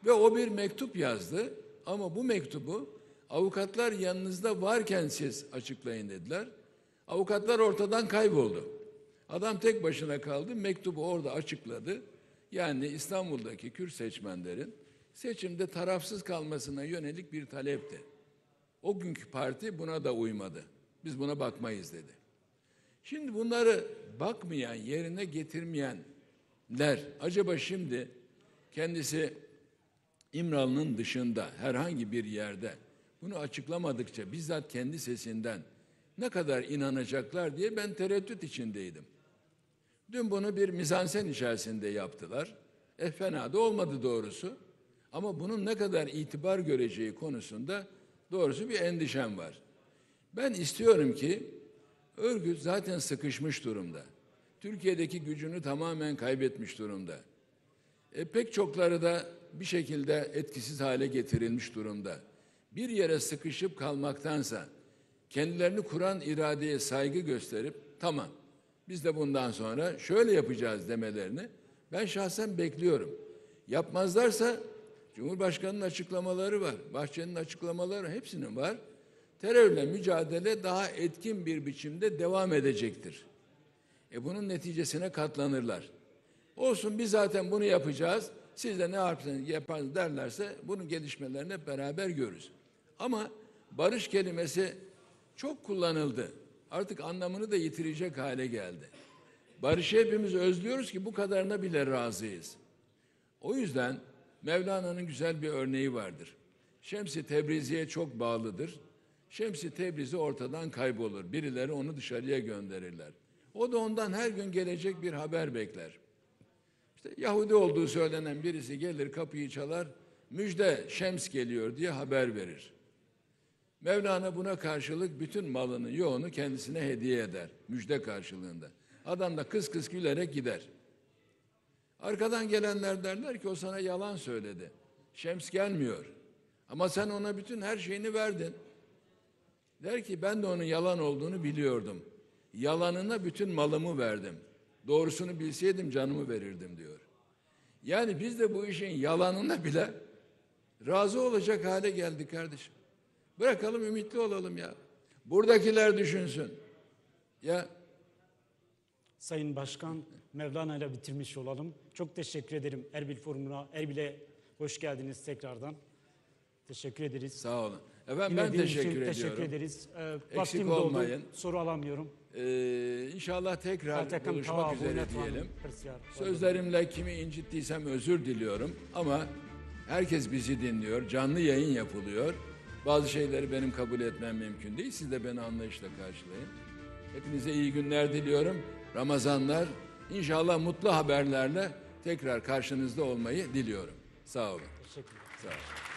B: Ve o bir mektup yazdı. Ama bu mektubu avukatlar yanınızda varken siz açıklayın dediler. Avukatlar ortadan kayboldu. Adam tek başına kaldı. Mektubu orada açıkladı. Yani İstanbul'daki Kürt seçmenlerin seçimde tarafsız kalmasına yönelik bir talepti. O günkü parti buna da uymadı. Biz buna bakmayız dedi. Şimdi bunları bakmayan, yerine getirmeyenler acaba şimdi kendisi İmralı'nın dışında herhangi bir yerde bunu açıklamadıkça bizzat kendi sesinden ne kadar inanacaklar diye ben tereddüt içindeydim. Dün bunu bir mizansen içerisinde yaptılar. Fena da olmadı doğrusu. Ama bunun ne kadar itibar göreceği konusunda doğrusu bir endişem var. Ben istiyorum ki örgüt zaten sıkışmış durumda. Türkiye'deki gücünü tamamen kaybetmiş durumda. Pek çokları da bir şekilde etkisiz hale getirilmiş durumda. Bir yere sıkışıp kalmaktansa kendilerini kuran iradeye saygı gösterip tamam biz de bundan sonra şöyle yapacağız demelerini ben şahsen bekliyorum. Yapmazlarsa Cumhurbaşkanı'nın açıklamaları var, Bahçeli'nin açıklamaları hepsinin var. Terörle mücadele daha etkin bir biçimde devam edecektir. Bunun neticesine katlanırlar. Olsun biz zaten bunu yapacağız. Siz de ne yaparsanız derlerse bunun gelişmelerini hep beraber görürüz. Ama barış kelimesi çok kullanıldı. Artık anlamını da yitirecek hale geldi. Barışı hepimiz özlüyoruz ki bu kadarına bile razıyız. O yüzden Mevlana'nın güzel bir örneği vardır. Şems-i Tebrizi'ye çok bağlıdır. Şems-i Tebrizi ortadan kaybolur. Birileri onu dışarıya gönderirler. O da ondan her gün gelecek bir haber bekler. İşte Yahudi olduğu söylenen birisi gelir kapıyı çalar, müjde Şems geliyor diye haber verir. Mevlana buna karşılık bütün malını, yoğunu kendisine hediye eder. Müjde karşılığında. Adam da kıs kıs gülerek gider. Arkadan gelenler derler ki o sana yalan söyledi. Şems gelmiyor. Ama sen ona bütün her şeyini verdin. Der ki ben de onun yalan olduğunu biliyordum. Yalanına bütün malımı verdim. Doğrusunu bilseydim canımı verirdim diyor. Yani biz de bu işin yalanına bile razı olacak hale geldik kardeşim. Bırakalım ümitli olalım ya. Buradakiler düşünsün. Ya
A: Sayın Başkan, Mevlana ile bitirmiş olalım. Çok teşekkür ederim Erbil Forumu'na. Erbil'e hoş geldiniz tekrardan. Teşekkür ederiz.
B: sağ olun. Efendim ben
A: Dinlediğiniz
B: teşekkür
A: için
B: ediyorum.
A: teşekkür ederiz.
B: Eksik
A: Vaktim doldu.
B: olmayın.
A: Soru alamıyorum.
B: İnşallah tekrar
A: Zaten
B: buluşmak
A: tava,
B: üzere
A: boyunat var,
B: diyelim.
A: hırsiyar.
B: Sözlerimle kimi incittiysem özür diliyorum ama herkes bizi dinliyor. Canlı yayın yapılıyor. Bazı şeyleri benim kabul etmem mümkün değil. Siz de beni anlayışla karşılayın. Hepinize iyi günler diliyorum. Ramazanlar. İnşallah mutlu haberlerle tekrar karşınızda olmayı diliyorum. Sağ olun.
A: Teşekkürler.
B: Sağ olun.